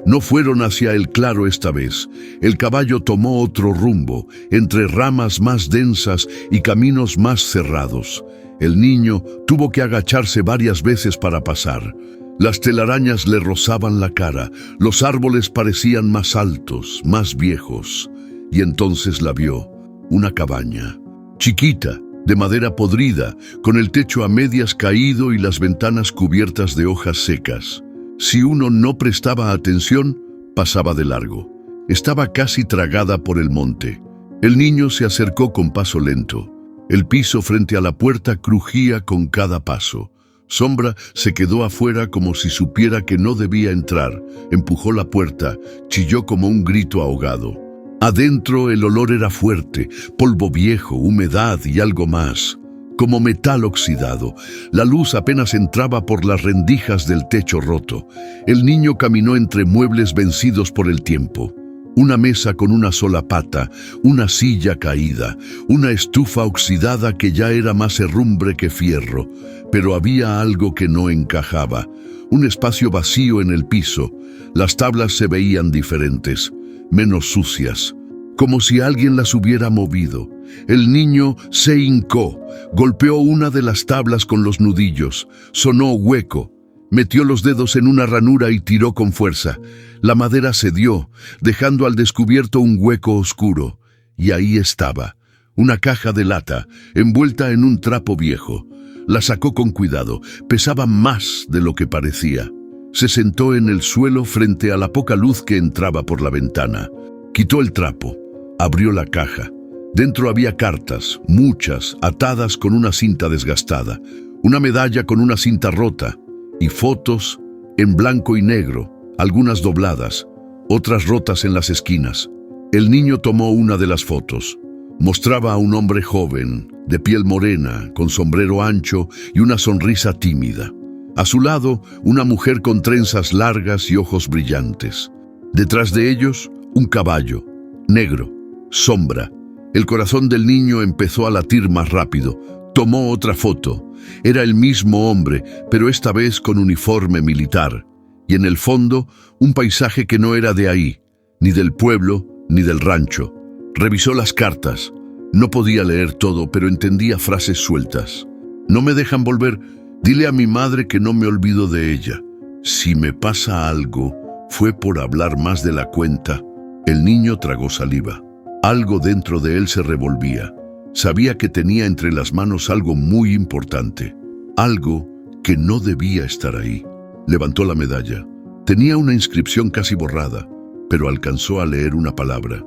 No fueron hacia el claro esta vez. El caballo tomó otro rumbo, entre ramas más densas y caminos más cerrados. El niño tuvo que agacharse varias veces para pasar. Las telarañas le rozaban la cara, los árboles parecían más altos, más viejos. Y entonces la vio, una cabaña, chiquita, de madera podrida, con el techo a medias caído y las ventanas cubiertas de hojas secas. Si uno no prestaba atención, pasaba de largo. Estaba casi tragada por el monte. El niño se acercó con paso lento. El piso frente a la puerta crujía con cada paso. Sombra se quedó afuera como si supiera que no debía entrar. Empujó la puerta, chilló como un grito ahogado. Adentro el olor era fuerte, polvo viejo, humedad y algo más, como metal oxidado. La luz apenas entraba por las rendijas del techo roto. El niño caminó entre muebles vencidos por el tiempo. Una mesa con una sola pata, una silla caída, una estufa oxidada que ya era más herrumbre que fierro, pero había algo que no encajaba. Un espacio vacío en el piso. Las tablas se veían diferentes, menos sucias, como si alguien las hubiera movido. El niño se hincó, golpeó una de las tablas con los nudillos, sonó hueco, metió los dedos en una ranura y tiró con fuerza. La madera cedió, dejando al descubierto un hueco oscuro, y ahí estaba, una caja de lata, envuelta en un trapo viejo. La sacó con cuidado, pesaba más de lo que parecía. Se sentó en el suelo frente a la poca luz que entraba por la ventana. Quitó el trapo, abrió la caja. Dentro había cartas, muchas, atadas con una cinta desgastada, una medalla con una cinta rota, y fotos en blanco y negro, algunas dobladas, otras rotas en las esquinas. El niño tomó una de las fotos. Mostraba a un hombre joven, de piel morena, con sombrero ancho y una sonrisa tímida. A su lado, una mujer con trenzas largas y ojos brillantes. Detrás de ellos, un caballo, negro, sombra. El corazón del niño empezó a latir más rápido. Tomó otra foto. Era el mismo hombre, pero esta vez con uniforme militar. Y en el fondo, un paisaje que no era de ahí, ni del pueblo, ni del rancho. Revisó las cartas. No podía leer todo, pero entendía frases sueltas. No me dejan volver. Dile a mi madre que no me olvido de ella. Si me pasa algo, fue por hablar más de la cuenta. El niño tragó saliva. Algo dentro de él se revolvía. Sabía que tenía entre las manos algo muy importante. Algo que no debía estar ahí. Levantó la medalla. Tenía una inscripción casi borrada, pero alcanzó a leer una palabra: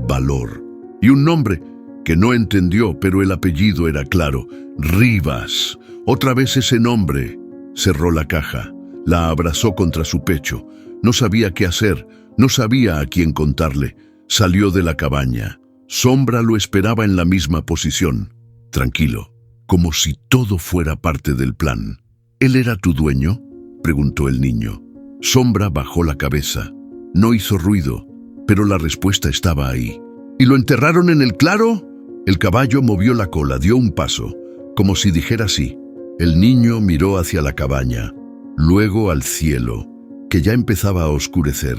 valor. Y un nombre que no entendió, pero el apellido era claro: Rivas. Otra vez ese nombre. Cerró la caja, la abrazó contra su pecho. No sabía qué hacer, no sabía a quién contarle. Salió de la cabaña. Sombra lo esperaba en la misma posición, tranquilo, como si todo fuera parte del plan. ¿Él era tu dueño?, preguntó el niño. Sombra bajó la cabeza. No hizo ruido, pero la respuesta estaba ahí. ¿Y lo enterraron en el claro? El caballo movió la cola, dio un paso, como si dijera sí. El niño miró hacia la cabaña, luego al cielo, que ya empezaba a oscurecer.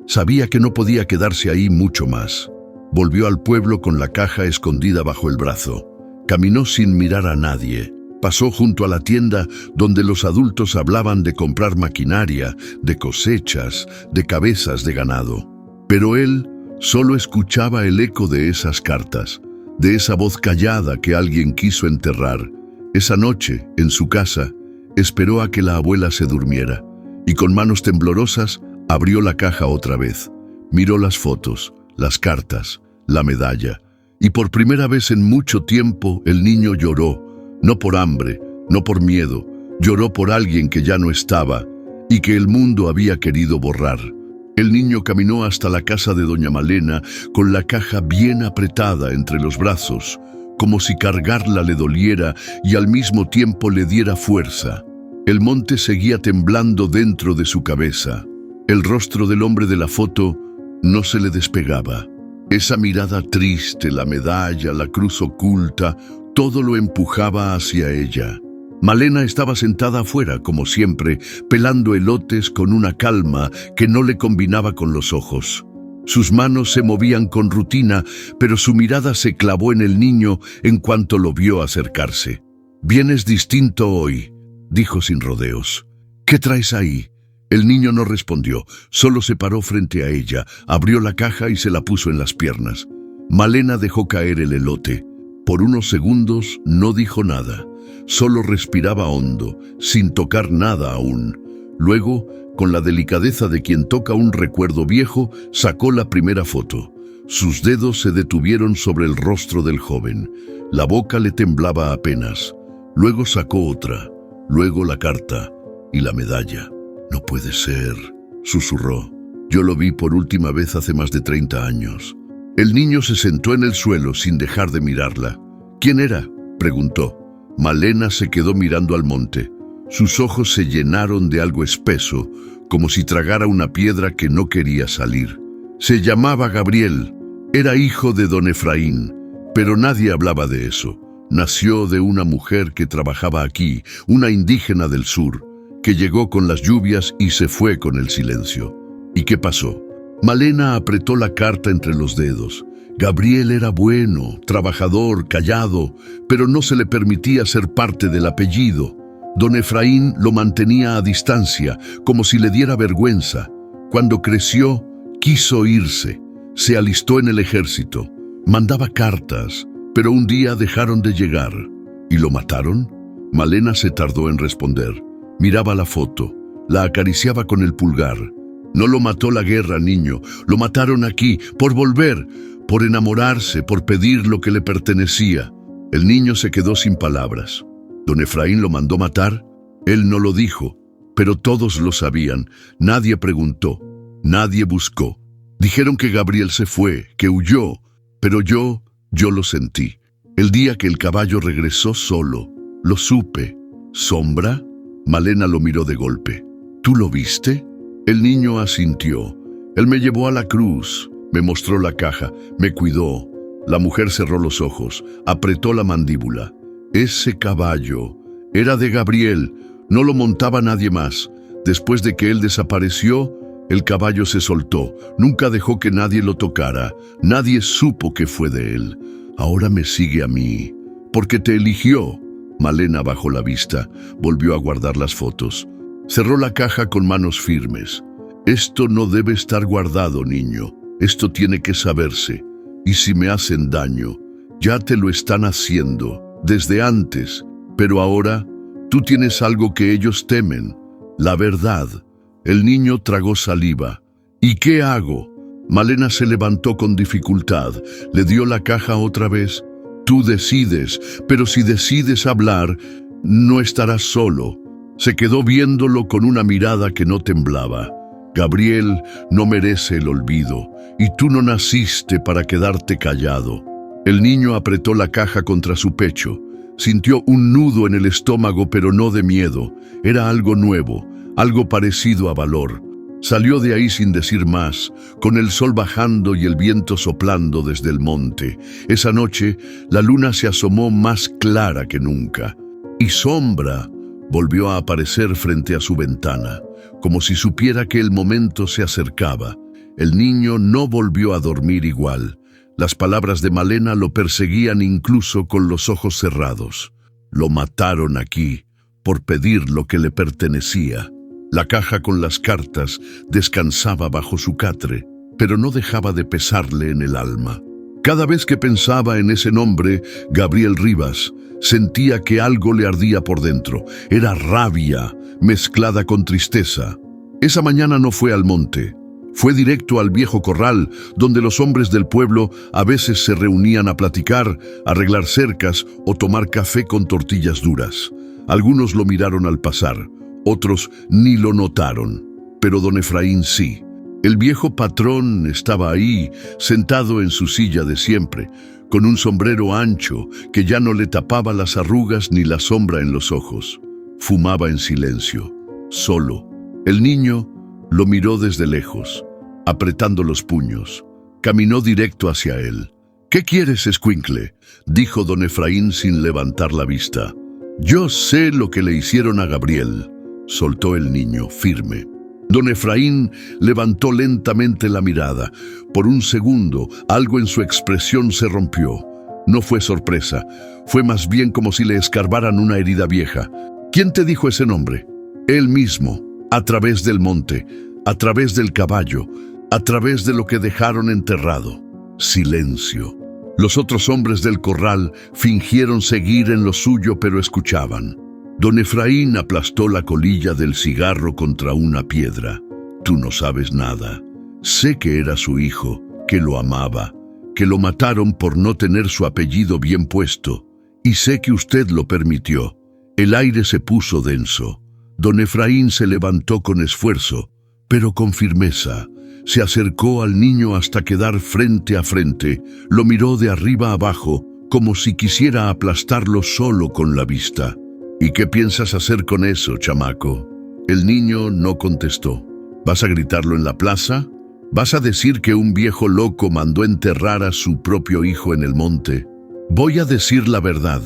Sabía que no podía quedarse ahí mucho más. Volvió al pueblo con la caja escondida bajo el brazo. Caminó sin mirar a nadie. Pasó junto a la tienda donde los adultos hablaban de comprar maquinaria, de cosechas, de cabezas de ganado. Pero él solo escuchaba el eco de esas cartas, de esa voz callada que alguien quiso enterrar. Esa noche, en su casa, esperó a que la abuela se durmiera y con manos temblorosas abrió la caja otra vez. Miró las fotos, las cartas, la medalla, y por primera vez en mucho tiempo el niño lloró, no por hambre, no por miedo, lloró por alguien que ya no estaba y que el mundo había querido borrar. El niño caminó hasta la casa de doña Malena con la caja bien apretada entre los brazos, como si cargarla le doliera y al mismo tiempo le diera fuerza. El monte seguía temblando dentro de su cabeza. El rostro del hombre de la foto no se le despegaba. Esa mirada triste, la medalla, la cruz oculta, todo lo empujaba hacia ella. Malena estaba sentada afuera, como siempre, pelando elotes con una calma que no le combinaba con los ojos. Sus manos se movían con rutina, pero su mirada se clavó en el niño en cuanto lo vio acercarse. «Vienes distinto hoy», dijo sin rodeos. «¿Qué traes ahí?» El niño no respondió, solo se paró frente a ella, abrió la caja y se la puso en las piernas. Malena dejó caer el elote. Por unos segundos no dijo nada, solo respiraba hondo, sin tocar nada aún. Luego, con la delicadeza de quien toca un recuerdo viejo, sacó la primera foto. Sus dedos se detuvieron sobre el rostro del joven. La boca le temblaba apenas. Luego sacó otra, luego la carta y la medalla. «No puede ser», susurró. «Yo lo vi por última vez hace más de 30 años». El niño se sentó en el suelo sin dejar de mirarla. «¿Quién era?», preguntó. Malena se quedó mirando al monte. Sus ojos se llenaron de algo espeso, como si tragara una piedra que no quería salir. Se llamaba Gabriel. Era hijo de don Efraín, pero nadie hablaba de eso. Nació de una mujer que trabajaba aquí, una indígena del sur, que llegó con las lluvias y se fue con el silencio. ¿Y qué pasó? Malena apretó la carta entre los dedos. Gabriel era bueno, trabajador, callado, pero no se le permitía ser parte del apellido. Don Efraín lo mantenía a distancia, como si le diera vergüenza. Cuando creció, quiso irse. Se alistó en el ejército. Mandaba cartas, pero un día dejaron de llegar. ¿Y lo mataron? Malena se tardó en responder. Miraba la foto, la acariciaba con el pulgar. No lo mató la guerra, niño. Lo mataron aquí, por volver, por enamorarse, por pedir lo que le pertenecía. El niño se quedó sin palabras. ¿Don Efraín lo mandó matar? Él no lo dijo, pero todos lo sabían. Nadie preguntó, nadie buscó. Dijeron que Gabriel se fue, que huyó, pero yo lo sentí. El día que el caballo regresó solo, lo supe. ¿Sombra? Malena lo miró de golpe. ¿Tú lo viste? El niño asintió. Él me llevó a la cruz, me mostró la caja, me cuidó. La mujer cerró los ojos, apretó la mandíbula. Ese caballo era de Gabriel, no lo montaba nadie más. Después de que él desapareció, el caballo se soltó. Nunca dejó que nadie lo tocara. Nadie supo que fue de él. Ahora me sigue a mí, porque te eligió. Malena bajó la vista, volvió a guardar las fotos. Cerró la caja con manos firmes. Esto no debe estar guardado, niño. Esto tiene que saberse. Y si me hacen daño, ya te lo están haciendo, desde antes. Pero ahora, tú tienes algo que ellos temen, la verdad. El niño tragó saliva. ¿Y qué hago? Malena se levantó con dificultad, le dio la caja otra vez. Tú decides, pero si decides hablar, no estarás solo. Se quedó viéndolo con una mirada que no temblaba. Gabriel no merece el olvido, y tú no naciste para quedarte callado. El niño apretó la caja contra su pecho. Sintió un nudo en el estómago, pero no de miedo. Era algo nuevo, algo parecido a valor. Salió de ahí sin decir más, con el sol bajando y el viento soplando desde el monte. Esa noche, la luna se asomó más clara que nunca. Y Sombra volvió a aparecer frente a su ventana, como si supiera que el momento se acercaba. El niño no volvió a dormir igual. Las palabras de Malena lo perseguían incluso con los ojos cerrados. Lo mataron aquí, por pedir lo que le pertenecía. La caja con las cartas descansaba bajo su catre, pero no dejaba de pesarle en el alma. Cada vez que pensaba en ese nombre, Gabriel Rivas, sentía que algo le ardía por dentro. Era rabia, mezclada con tristeza. Esa mañana no fue al monte. Fue directo al viejo corral, donde los hombres del pueblo a veces se reunían a platicar, arreglar cercas o tomar café con tortillas duras. Algunos lo miraron al pasar. Otros ni lo notaron, pero don Efraín sí. El viejo patrón estaba ahí, sentado en su silla de siempre, con un sombrero ancho que ya no le tapaba las arrugas ni la sombra en los ojos. Fumaba en silencio, solo. El niño lo miró desde lejos, apretando los puños. Caminó directo hacia él. «¿Qué quieres, escuincle?», dijo don Efraín sin levantar la vista. Yo sé lo que le hicieron a Gabriel, soltó el niño, firme. Don Efraín levantó lentamente la mirada. Por un segundo, algo en su expresión se rompió. No fue sorpresa, fue más bien como si le escarbaran una herida vieja. ¿Quién te dijo ese nombre? Él mismo, a través del monte, a través del caballo, a través de lo que dejaron enterrado. Silencio. Los otros hombres del corral fingieron seguir en lo suyo, pero escuchaban. Don Efraín aplastó la colilla del cigarro contra una piedra. Tú no sabes nada. Sé que era su hijo, que lo amaba, que lo mataron por no tener su apellido bien puesto. Y sé que usted lo permitió. El aire se puso denso. Don Efraín se levantó con esfuerzo, pero con firmeza. Se acercó al niño hasta quedar frente a frente. Lo miró de arriba abajo, como si quisiera aplastarlo solo con la vista. ¿Y qué piensas hacer con eso, chamaco? El niño no contestó. ¿Vas a gritarlo en la plaza? ¿Vas a decir que un viejo loco mandó enterrar a su propio hijo en el monte? Voy a decir la verdad,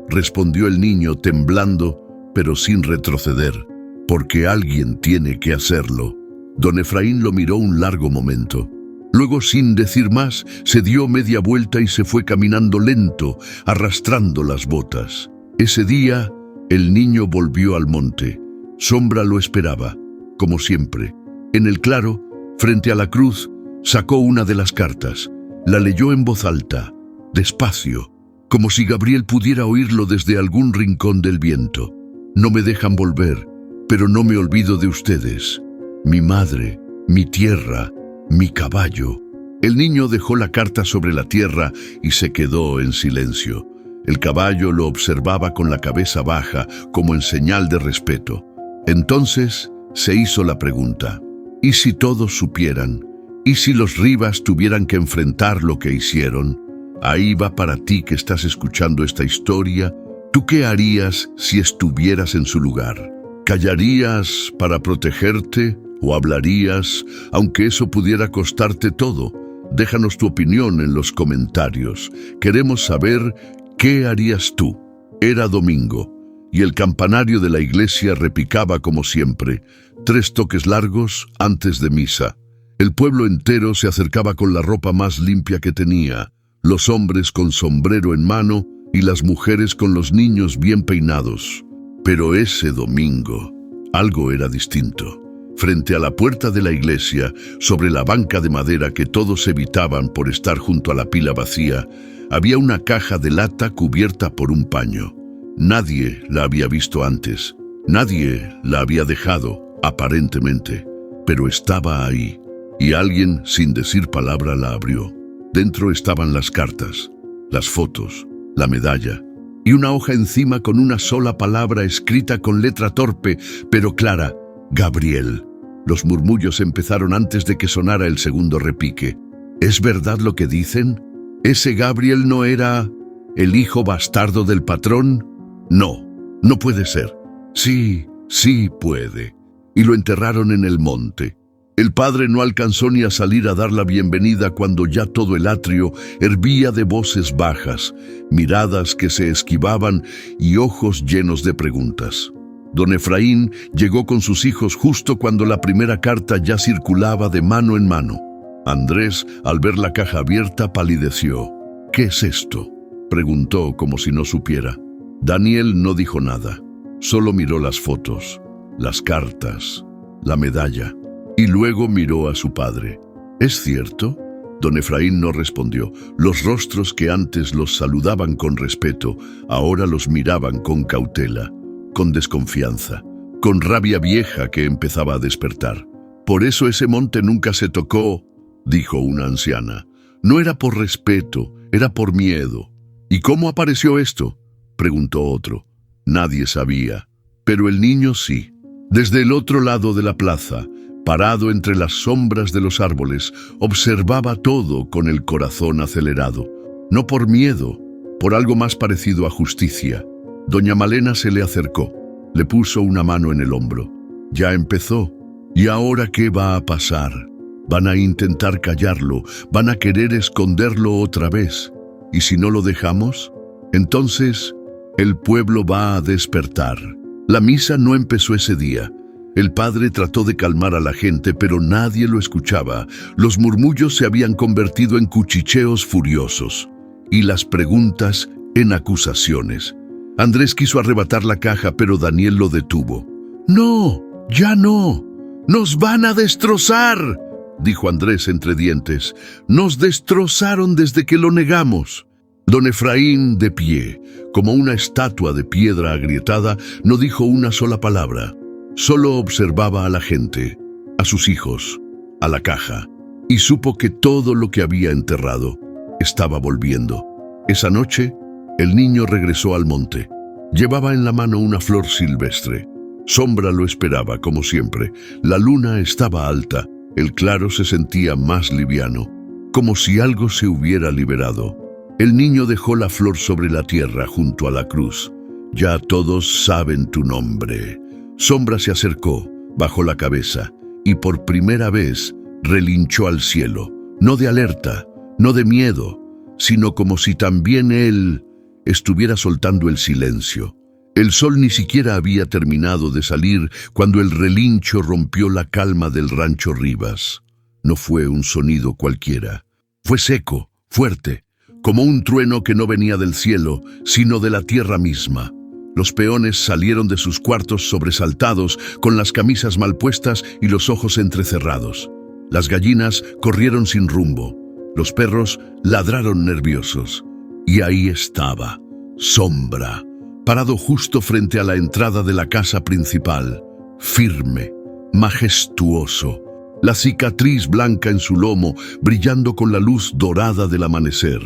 respondió el niño temblando, pero sin retroceder, porque alguien tiene que hacerlo. Don Efraín lo miró un largo momento. Luego, sin decir más, se dio media vuelta y se fue caminando lento, arrastrando las botas. Ese día, el niño volvió al monte. Sombra lo esperaba, como siempre. En el claro, frente a la cruz, sacó una de las cartas. La leyó en voz alta, despacio, como si Gabriel pudiera oírlo desde algún rincón del viento. No me dejan volver, pero no me olvido de ustedes. Mi madre, mi tierra, mi caballo. El niño dejó la carta sobre la tierra y se quedó en silencio. El caballo lo observaba con la cabeza baja, como en señal de respeto. Entonces se hizo la pregunta: ¿y si todos supieran? ¿Y si los Rivas tuvieran que enfrentar lo que hicieron? Ahí va para ti que estás escuchando esta historia. ¿Tú qué harías si estuvieras en su lugar? ¿Callarías para protegerte o hablarías, aunque eso pudiera costarte todo? Déjanos tu opinión en los comentarios. Queremos saber qué harías tú. Era domingo y el campanario de la iglesia repicaba como siempre, 3 toques largos antes de misa. El pueblo entero se acercaba con la ropa más limpia que tenía, los hombres con sombrero en mano y las mujeres con los niños bien peinados. Pero ese domingo, algo era distinto. Frente a la puerta de la iglesia, sobre la banca de madera que todos evitaban por estar junto a la pila vacía, había una caja de lata cubierta por un paño. Nadie la había visto antes. Nadie la había dejado, aparentemente. Pero estaba ahí, y alguien, sin decir palabra, la abrió. Dentro estaban las cartas, las fotos, la medalla, y una hoja encima con una sola palabra escrita con letra torpe, pero clara: Gabriel. Los murmullos empezaron antes de que sonara el segundo repique. ¿Es verdad lo que dicen? ¿Ese Gabriel no era el hijo bastardo del patrón? No, no puede ser. Sí, sí puede. Y lo enterraron en el monte. El padre no alcanzó ni a salir a dar la bienvenida cuando ya todo el atrio hervía de voces bajas, miradas que se esquivaban y ojos llenos de preguntas. Don Efraín llegó con sus hijos justo cuando la primera carta ya circulaba de mano en mano. Andrés, al ver la caja abierta, palideció. ¿Qué es esto?, preguntó como si no supiera. Daniel no dijo nada, solo miró las fotos, las cartas, la medalla, y luego miró a su padre. ¿Es cierto? Don Efraín no respondió. Los rostros que antes los saludaban con respeto, ahora los miraban con cautela, con desconfianza, con rabia vieja que empezaba a despertar. Por eso ese monte nunca se tocó, dijo una anciana. No era por respeto, era por miedo. ¿Y cómo apareció esto?, preguntó otro. Nadie sabía, pero el niño sí. Desde el otro lado de la plaza, parado entre las sombras de los árboles, observaba todo con el corazón acelerado. No por miedo, por algo más parecido a justicia. Doña Malena se le acercó, le puso una mano en el hombro. Ya empezó. ¿Y ahora qué va a pasar? Van a intentar callarlo, van a querer esconderlo otra vez. ¿Y si no lo dejamos? Entonces El pueblo va a despertar. La misa no empezó ese día. El padre trató de calmar a la gente, pero nadie lo escuchaba. Los murmullos se habían convertido en cuchicheos furiosos y las preguntas en acusaciones. Andrés quiso arrebatar la caja, pero Daniel lo detuvo. «No, ya no. ¡Nos van a destrozar!», dijo Andrés entre dientes. «Nos destrozaron desde que lo negamos». Don Efraín, de pie, como una estatua de piedra agrietada, no dijo una sola palabra. Solo observaba a la gente, a sus hijos, a la caja, y supo que todo lo que había enterrado estaba volviendo. Esa noche, el niño regresó al monte. Llevaba en la mano una flor silvestre. Sombra lo esperaba, como siempre. La luna estaba alta. El claro se sentía más liviano, como si algo se hubiera liberado. El niño dejó la flor sobre la tierra junto a la cruz. «Ya todos saben tu nombre». Sombra se acercó, bajó la cabeza y por primera vez relinchó al cielo. No de alerta, no de miedo, sino como si también él estuviera soltando el silencio. El sol ni siquiera había terminado de salir cuando el relincho rompió la calma del rancho Rivas. No fue un sonido cualquiera. Fue seco, fuerte, como un trueno que no venía del cielo, sino de la tierra misma. Los peones salieron de sus cuartos sobresaltados, con las camisas mal puestas y los ojos entrecerrados. Las gallinas corrieron sin rumbo. Los perros ladraron nerviosos. Y ahí estaba, Sombra, parado justo frente a la entrada de la casa principal, firme, majestuoso, la cicatriz blanca en su lomo brillando con la luz dorada del amanecer.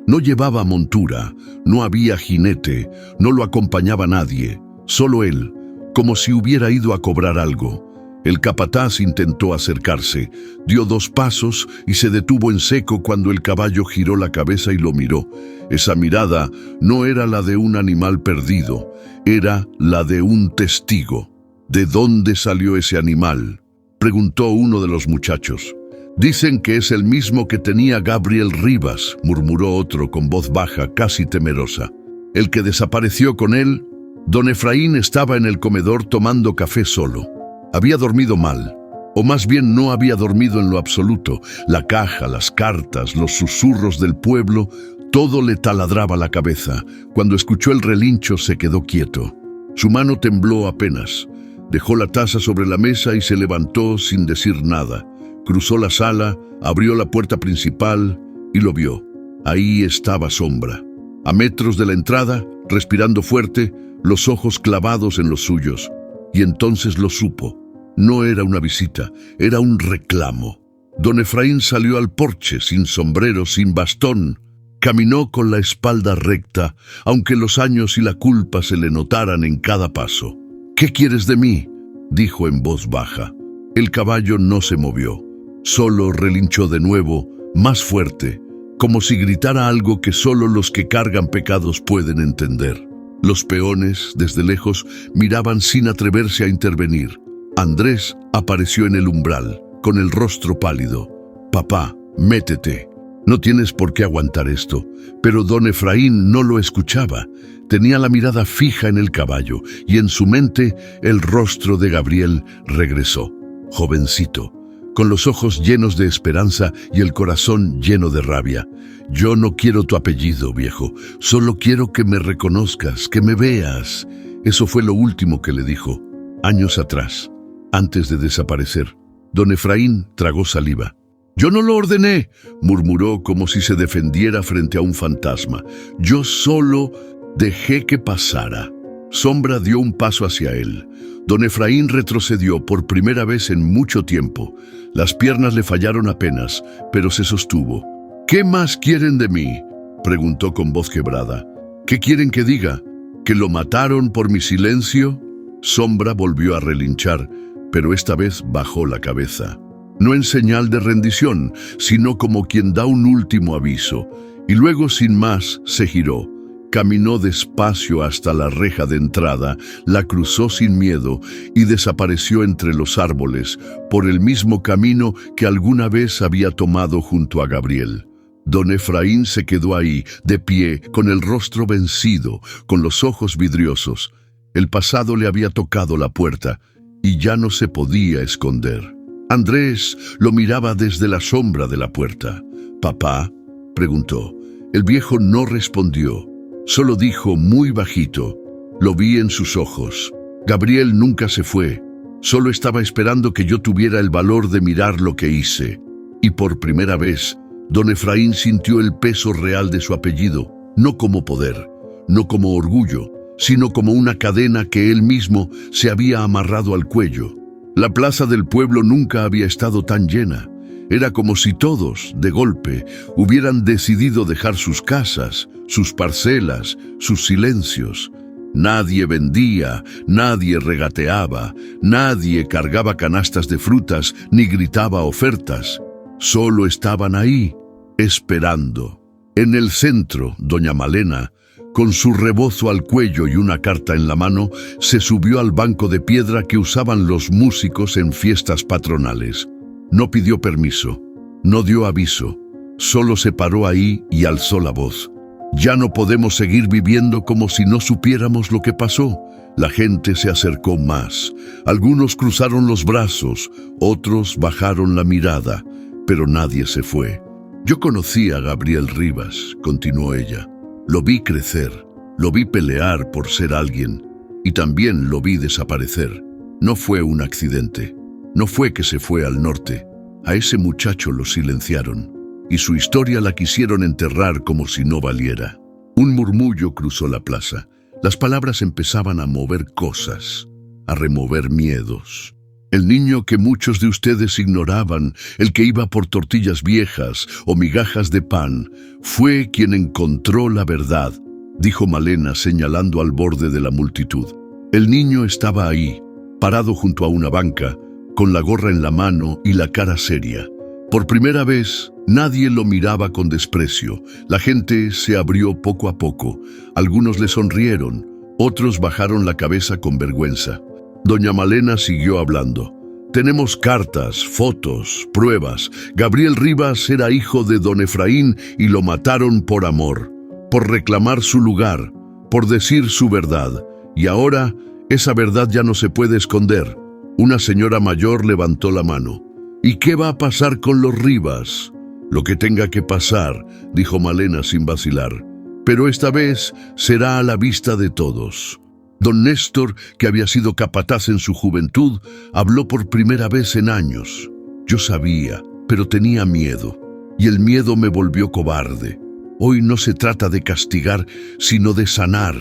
No llevaba montura, no había jinete, no lo acompañaba nadie, solo él, como si hubiera ido a cobrar algo. El capataz intentó acercarse, dio 2 pasos y se detuvo en seco cuando el caballo giró la cabeza y lo miró. Esa mirada no era la de un animal perdido, era la de un testigo. «¿De dónde salió ese animal?», preguntó uno de los muchachos. «Dicen que es el mismo que tenía Gabriel Rivas», murmuró otro con voz baja, casi temerosa. «El que desapareció con él». Don Efraín estaba en el comedor tomando café solo. Había dormido mal, o más bien no había dormido en lo absoluto. La caja, las cartas, los susurros del pueblo, todo le taladraba la cabeza. Cuando escuchó el relincho se quedó quieto. Su mano tembló apenas. Dejó la taza sobre la mesa y se levantó sin decir nada. Cruzó la sala, abrió la puerta principal y lo vio. Ahí estaba Sombra, a metros de la entrada, respirando fuerte, los ojos clavados en los suyos. Y entonces lo supo. No era una visita, era un reclamo. Don Efraín salió al porche, sin sombrero, sin bastón. Caminó con la espalda recta, aunque los años y la culpa se le notaran en cada paso. «¿Qué quieres de mí?», dijo en voz baja. El caballo no se movió, solo relinchó de nuevo, más fuerte, como si gritara algo que solo los que cargan pecados pueden entender. Los peones, desde lejos, miraban sin atreverse a intervenir. Andrés apareció en el umbral, con el rostro pálido. «Papá, métete. No tienes por qué aguantar esto». Pero don Efraín no lo escuchaba. Tenía la mirada fija en el caballo, y en su mente el rostro de Gabriel regresó, jovencito, con los ojos llenos de esperanza y el corazón lleno de rabia. «Yo no quiero tu apellido, viejo. Solo quiero que me reconozcas, que me veas». Eso fue lo último que le dijo, años atrás, antes de desaparecer. Don Efraín tragó saliva. «Yo no lo ordené», murmuró como si se defendiera frente a un fantasma. «Yo solo dejé que pasara». Sombra dio un paso hacia él. Don Efraín retrocedió por primera vez en mucho tiempo. Las piernas le fallaron apenas, pero se sostuvo. «¿Qué más quieren de mí?», preguntó con voz quebrada. «¿Qué quieren que diga? ¿Que lo mataron por mi silencio?». Sombra volvió a relinchar, pero esta vez bajó la cabeza. No en señal de rendición, sino como quien da un último aviso. Y luego, sin más, se giró. Caminó despacio hasta la reja de entrada, la cruzó sin miedo y desapareció entre los árboles, por el mismo camino que alguna vez había tomado junto a Gabriel. Don Efraín se quedó ahí, de pie, con el rostro vencido, con los ojos vidriosos. El pasado le había tocado la puerta y ya no se podía esconder. Andrés lo miraba desde la sombra de la puerta. «¿Papá?», preguntó. El viejo no respondió, solo dijo muy bajito: «Lo vi en sus ojos. Gabriel nunca se fue. Solo estaba esperando que yo tuviera el valor de mirar lo que hice». Y por primera vez, don Efraín sintió el peso real de su apellido, no como poder, no como orgullo, sino como una cadena que él mismo se había amarrado al cuello. La plaza del pueblo nunca había estado tan llena. Era como si todos, de golpe, hubieran decidido dejar sus casas, sus parcelas, sus silencios. Nadie vendía, nadie regateaba, nadie cargaba canastas de frutas ni gritaba ofertas. Solo estaban ahí, esperando. En el centro, doña Malena, con su rebozo al cuello y una carta en la mano, se subió al banco de piedra que usaban los músicos en fiestas patronales. No pidió permiso, no dio aviso, solo se paró ahí y alzó la voz. «Ya no podemos seguir viviendo como si no supiéramos lo que pasó». La gente se acercó más. Algunos cruzaron los brazos, otros bajaron la mirada, pero nadie se fue. «Yo conocí a Gabriel Rivas», continuó ella. «Lo vi crecer, lo vi pelear por ser alguien, y también lo vi desaparecer. No fue un accidente, no fue que se fue al norte. A ese muchacho lo silenciaron, y su historia la quisieron enterrar como si no valiera». Un murmullo cruzó la plaza. Las palabras empezaban a mover cosas, a remover miedos. El niño que muchos de ustedes ignoraban, el que iba por tortillas viejas o migajas de pan, fue quien encontró la verdad, dijo Malena señalando al borde de la multitud. El niño estaba ahí, parado junto a una banca, con la gorra en la mano y la cara seria. Por primera vez, nadie lo miraba con desprecio. La gente se abrió poco a poco. Algunos le sonrieron, otros bajaron la cabeza con vergüenza. Doña Malena siguió hablando. «Tenemos cartas, fotos, pruebas. Gabriel Rivas era hijo de don Efraín y lo mataron por amor, por reclamar su lugar, por decir su verdad. Y ahora, esa verdad ya no se puede esconder». Una señora mayor levantó la mano. «¿Y qué va a pasar con los Rivas?». «Lo que tenga que pasar», dijo Malena sin vacilar. «Pero esta vez será a la vista de todos». Don Néstor, que había sido capataz en su juventud, habló por primera vez en años. «Yo sabía, pero tenía miedo, y el miedo me volvió cobarde. Hoy no se trata de castigar, sino de sanar»,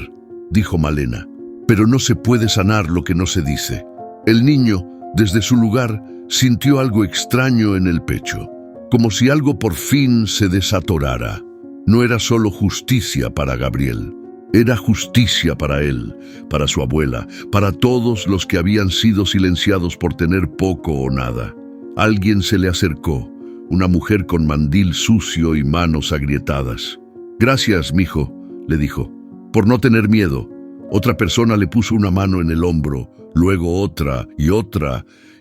dijo Malena. «Pero no se puede sanar lo que no se dice». El niño, desde su lugar, sintió algo extraño en el pecho, como si algo por fin se desatorara. No era solo justicia para Gabriel. Era justicia para él, para su abuela, para todos los que habían sido silenciados por tener poco o nada. Alguien se le acercó, una mujer con mandil sucio y manos agrietadas. «Gracias, mijo», le dijo, «por no tener miedo». Otra persona le puso una mano en el hombro, luego otra,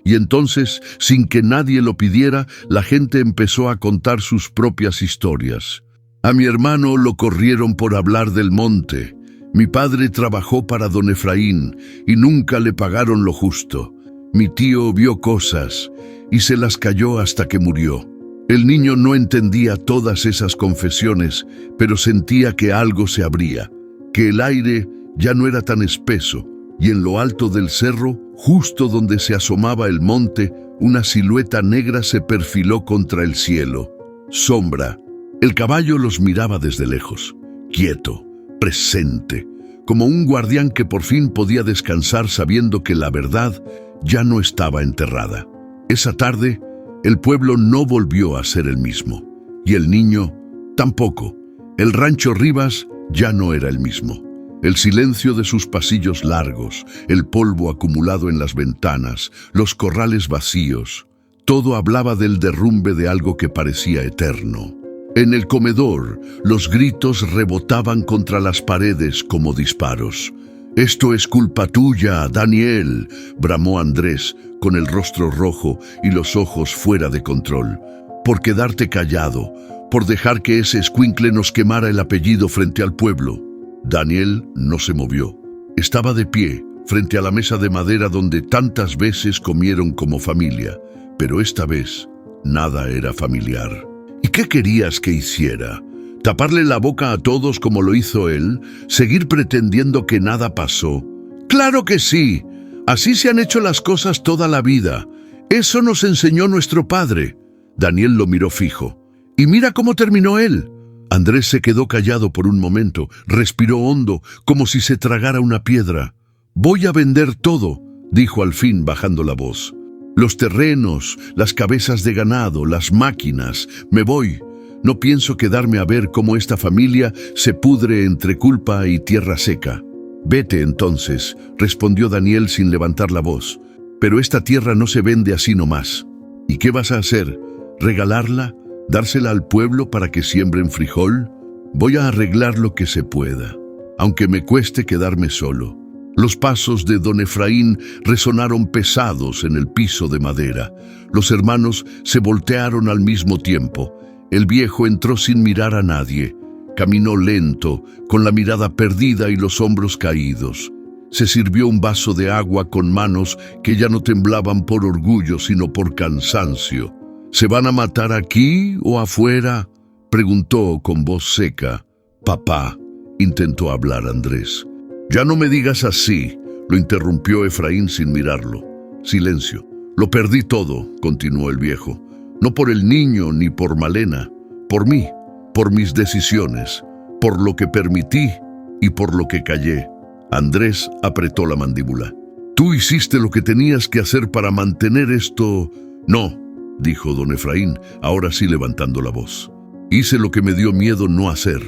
y entonces, sin que nadie lo pidiera, la gente empezó a contar sus propias historias. «A mi hermano lo corrieron por hablar del monte. Mi padre trabajó para don Efraín y nunca le pagaron lo justo. Mi tío vio cosas y se las calló hasta que murió». El niño no entendía todas esas confesiones, pero sentía que algo se abría, que el aire ya no era tan espeso, y en lo alto del cerro, justo donde se asomaba el monte, una silueta negra se perfiló contra el cielo. Sombra. El caballo los miraba desde lejos, quieto, presente, como un guardián que por fin podía descansar sabiendo que la verdad ya no estaba enterrada. Esa tarde, el pueblo no volvió a ser el mismo, y el niño tampoco. El rancho Rivas ya no era el mismo. El silencio de sus pasillos largos, el polvo acumulado en las ventanas, los corrales vacíos, todo hablaba del derrumbe de algo que parecía eterno. En el comedor, los gritos rebotaban contra las paredes como disparos. «Esto es culpa tuya, Daniel», bramó Andrés, con el rostro rojo y los ojos fuera de control. «Por quedarte callado, por dejar que ese escuincle nos quemara el apellido frente al pueblo. Daniel no se movió. Estaba de pie, frente a la mesa de madera donde tantas veces comieron como familia, pero esta vez nada era familiar. ¿Y qué querías que hiciera? ¿Taparle la boca a todos como lo hizo él? ¿Seguir pretendiendo que nada pasó? ¡Claro que sí! Así se han hecho las cosas toda la vida. Eso nos enseñó nuestro padre. Daniel lo miró fijo. Y mira cómo terminó él. Andrés se quedó callado por un momento, respiró hondo, como si se tragara una piedra. «Voy a vender todo», dijo al fin bajando la voz. «Los terrenos, las cabezas de ganado, las máquinas. Me voy. No pienso quedarme a ver cómo esta familia se pudre entre culpa y tierra seca». «Vete entonces», respondió Daniel sin levantar la voz. «Pero esta tierra no se vende así nomás. ¿Y qué vas a hacer? ¿Regalarla? ¿Dársela al pueblo para que siembren frijol? Voy a arreglar lo que se pueda, aunque me cueste quedarme solo». Los pasos de don Efraín resonaron pesados en el piso de madera. Los hermanos se voltearon al mismo tiempo. El viejo entró sin mirar a nadie. Caminó lento, con la mirada perdida y los hombros caídos. Se sirvió un vaso de agua con manos que ya no temblaban por orgullo, sino por cansancio. «¿Se van a matar aquí o afuera?», preguntó con voz seca. «Papá», intentó hablar Andrés. «Ya no me digas así», lo interrumpió Efraín sin mirarlo. «Silencio. Lo perdí todo», continuó el viejo. «No por el niño ni por Malena. Por mí, por mis decisiones, por lo que permití y por lo que callé». Andrés apretó la mandíbula. «Tú hiciste lo que tenías que hacer para mantener esto». «No», dijo don Efraín, ahora sí levantando la voz. «Hice lo que me dio miedo no hacer,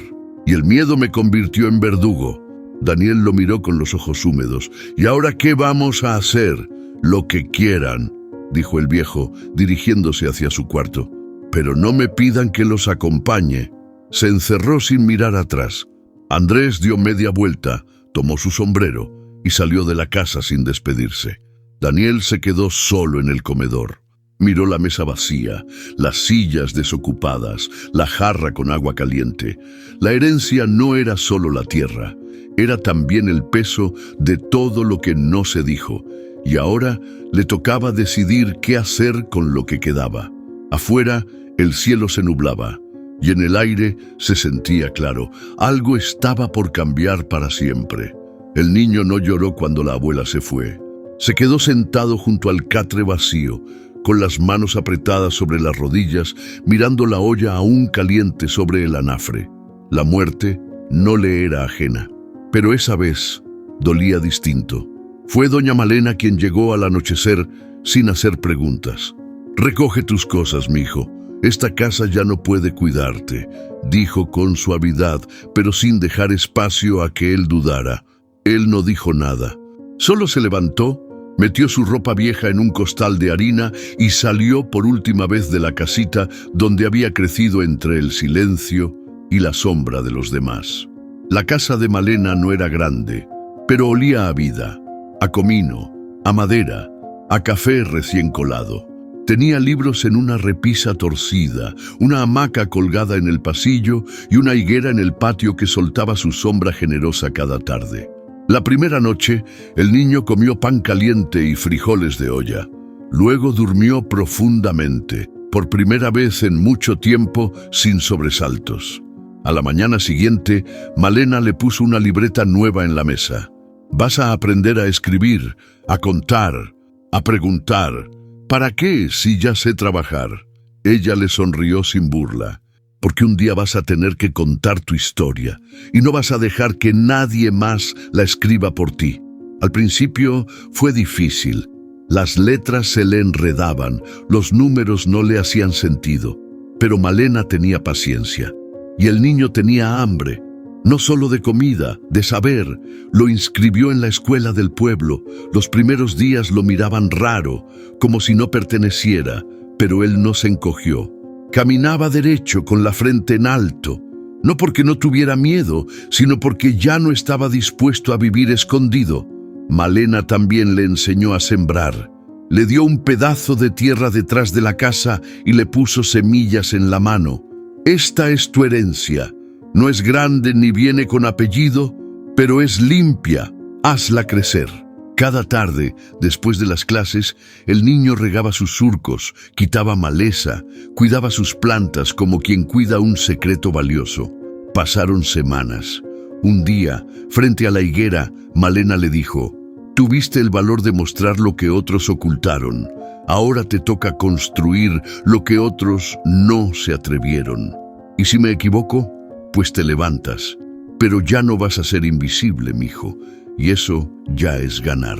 y el miedo me convirtió en verdugo». Daniel lo miró con los ojos húmedos. «¿Y ahora qué vamos a hacer?» «Lo que quieran», dijo el viejo, dirigiéndose hacia su cuarto. «Pero no me pidan que los acompañe». Se encerró sin mirar atrás. Andrés dio media vuelta, tomó su sombrero y salió de la casa sin despedirse. Daniel se quedó solo en el comedor. Miró la mesa vacía, las sillas desocupadas, la jarra con agua caliente. La herencia no era solo la tierra, era también el peso de todo lo que no se dijo, y ahora le tocaba decidir qué hacer con lo que quedaba. Afuera, el cielo se nublaba, y en el aire se sentía claro. Algo estaba por cambiar para siempre. El niño no lloró cuando la abuela se fue. Se quedó sentado junto al catre vacío, con las manos apretadas sobre las rodillas, mirando la olla aún caliente sobre el anafre. La muerte no le era ajena, pero esa vez dolía distinto. Fue doña Malena quien llegó al anochecer sin hacer preguntas. «Recoge tus cosas, mijo. Esta casa ya no puede cuidarte», dijo con suavidad, pero sin dejar espacio a que él dudara. Él no dijo nada. Solo se levantó, metió su ropa vieja en un costal de harina y salió por última vez de la casita donde había crecido entre el silencio y la sombra de los demás. La casa de Malena no era grande, pero olía a vida, a comino, a madera, a café recién colado. Tenía libros en una repisa torcida, una hamaca colgada en el pasillo y una higuera en el patio que soltaba su sombra generosa cada tarde. La primera noche, el niño comió pan caliente y frijoles de olla. Luego durmió profundamente, por primera vez en mucho tiempo, sin sobresaltos. A la mañana siguiente, Malena le puso una libreta nueva en la mesa. «Vas a aprender a escribir, a contar, a preguntar. ¿Para qué si ya sé trabajar?» Ella le sonrió sin burla. «Porque un día vas a tener que contar tu historia y no vas a dejar que nadie más la escriba por ti». Al principio fue difícil. Las letras se le enredaban, los números no le hacían sentido. Pero Malena tenía paciencia. Y el niño tenía hambre, no solo de comida, de saber. Lo inscribió en la escuela del pueblo. Los primeros días lo miraban raro, como si no perteneciera, pero él no se encogió. Caminaba derecho, con la frente en alto, no porque no tuviera miedo, sino porque ya no estaba dispuesto a vivir escondido. Malena también le enseñó a sembrar. Le dio un pedazo de tierra detrás de la casa y le puso semillas en la mano. Esta es tu herencia. No es grande ni viene con apellido, pero es limpia. Hazla crecer. Cada tarde, después de las clases, el niño regaba sus surcos, quitaba maleza, cuidaba sus plantas como quien cuida un secreto valioso. Pasaron semanas. Un día, frente a la higuera, Malena le dijo: «Tuviste el valor de mostrar lo que otros ocultaron. Ahora te toca construir lo que otros no se atrevieron. Y si me equivoco, pues te levantas. Pero ya no vas a ser invisible, mijo, y eso ya es ganar».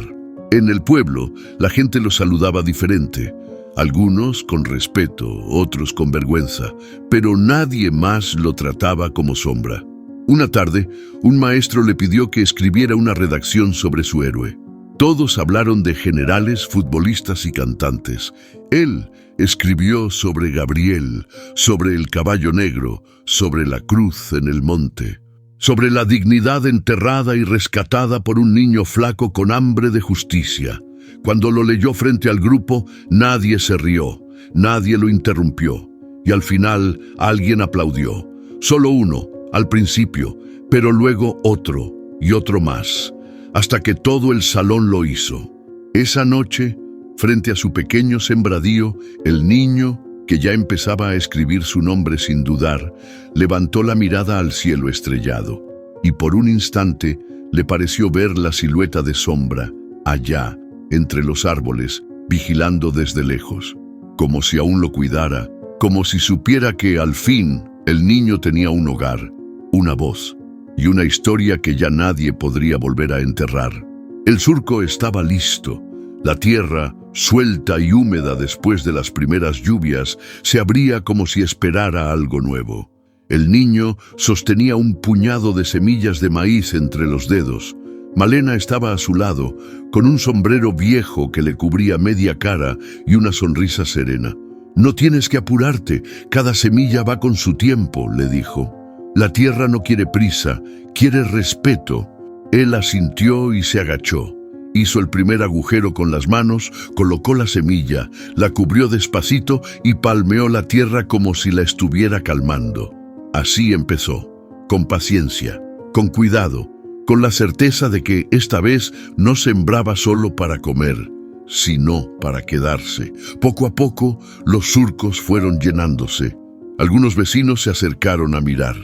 En el pueblo, la gente lo saludaba diferente. Algunos con respeto, otros con vergüenza, pero nadie más lo trataba como sombra. Una tarde, un maestro le pidió que escribiera una redacción sobre su héroe. Todos hablaron de generales, futbolistas y cantantes. Él escribió sobre Gabriel, sobre el caballo negro, sobre la cruz en el monte, sobre la dignidad enterrada y rescatada por un niño flaco con hambre de justicia. Cuando lo leyó frente al grupo, nadie se rió, nadie lo interrumpió, y al final alguien aplaudió. Solo uno, al principio, pero luego otro y otro más, hasta que todo el salón lo hizo. Esa noche, frente a su pequeño sembradío, el niño, que ya empezaba a escribir su nombre sin dudar, levantó la mirada al cielo estrellado, y por un instante le pareció ver la silueta de Sombra, allá, entre los árboles, vigilando desde lejos, como si aún lo cuidara, como si supiera que, al fin, el niño tenía un hogar, una voz y una historia que ya nadie podría volver a enterrar. El surco estaba listo. La tierra, suelta y húmeda después de las primeras lluvias, se abría como si esperara algo nuevo. El niño sostenía un puñado de semillas de maíz entre los dedos. Malena estaba a su lado, con un sombrero viejo que le cubría media cara y una sonrisa serena. «No tienes que apurarte, cada semilla va con su tiempo», le dijo. «La tierra no quiere prisa, quiere respeto». Él asintió y se agachó. Hizo el primer agujero con las manos, colocó la semilla, la cubrió despacito y palmeó la tierra como si la estuviera calmando. Así empezó, con paciencia, con cuidado, con la certeza de que esta vez no sembraba solo para comer, sino para quedarse. Poco a poco, los surcos fueron llenándose. Algunos vecinos se acercaron a mirar.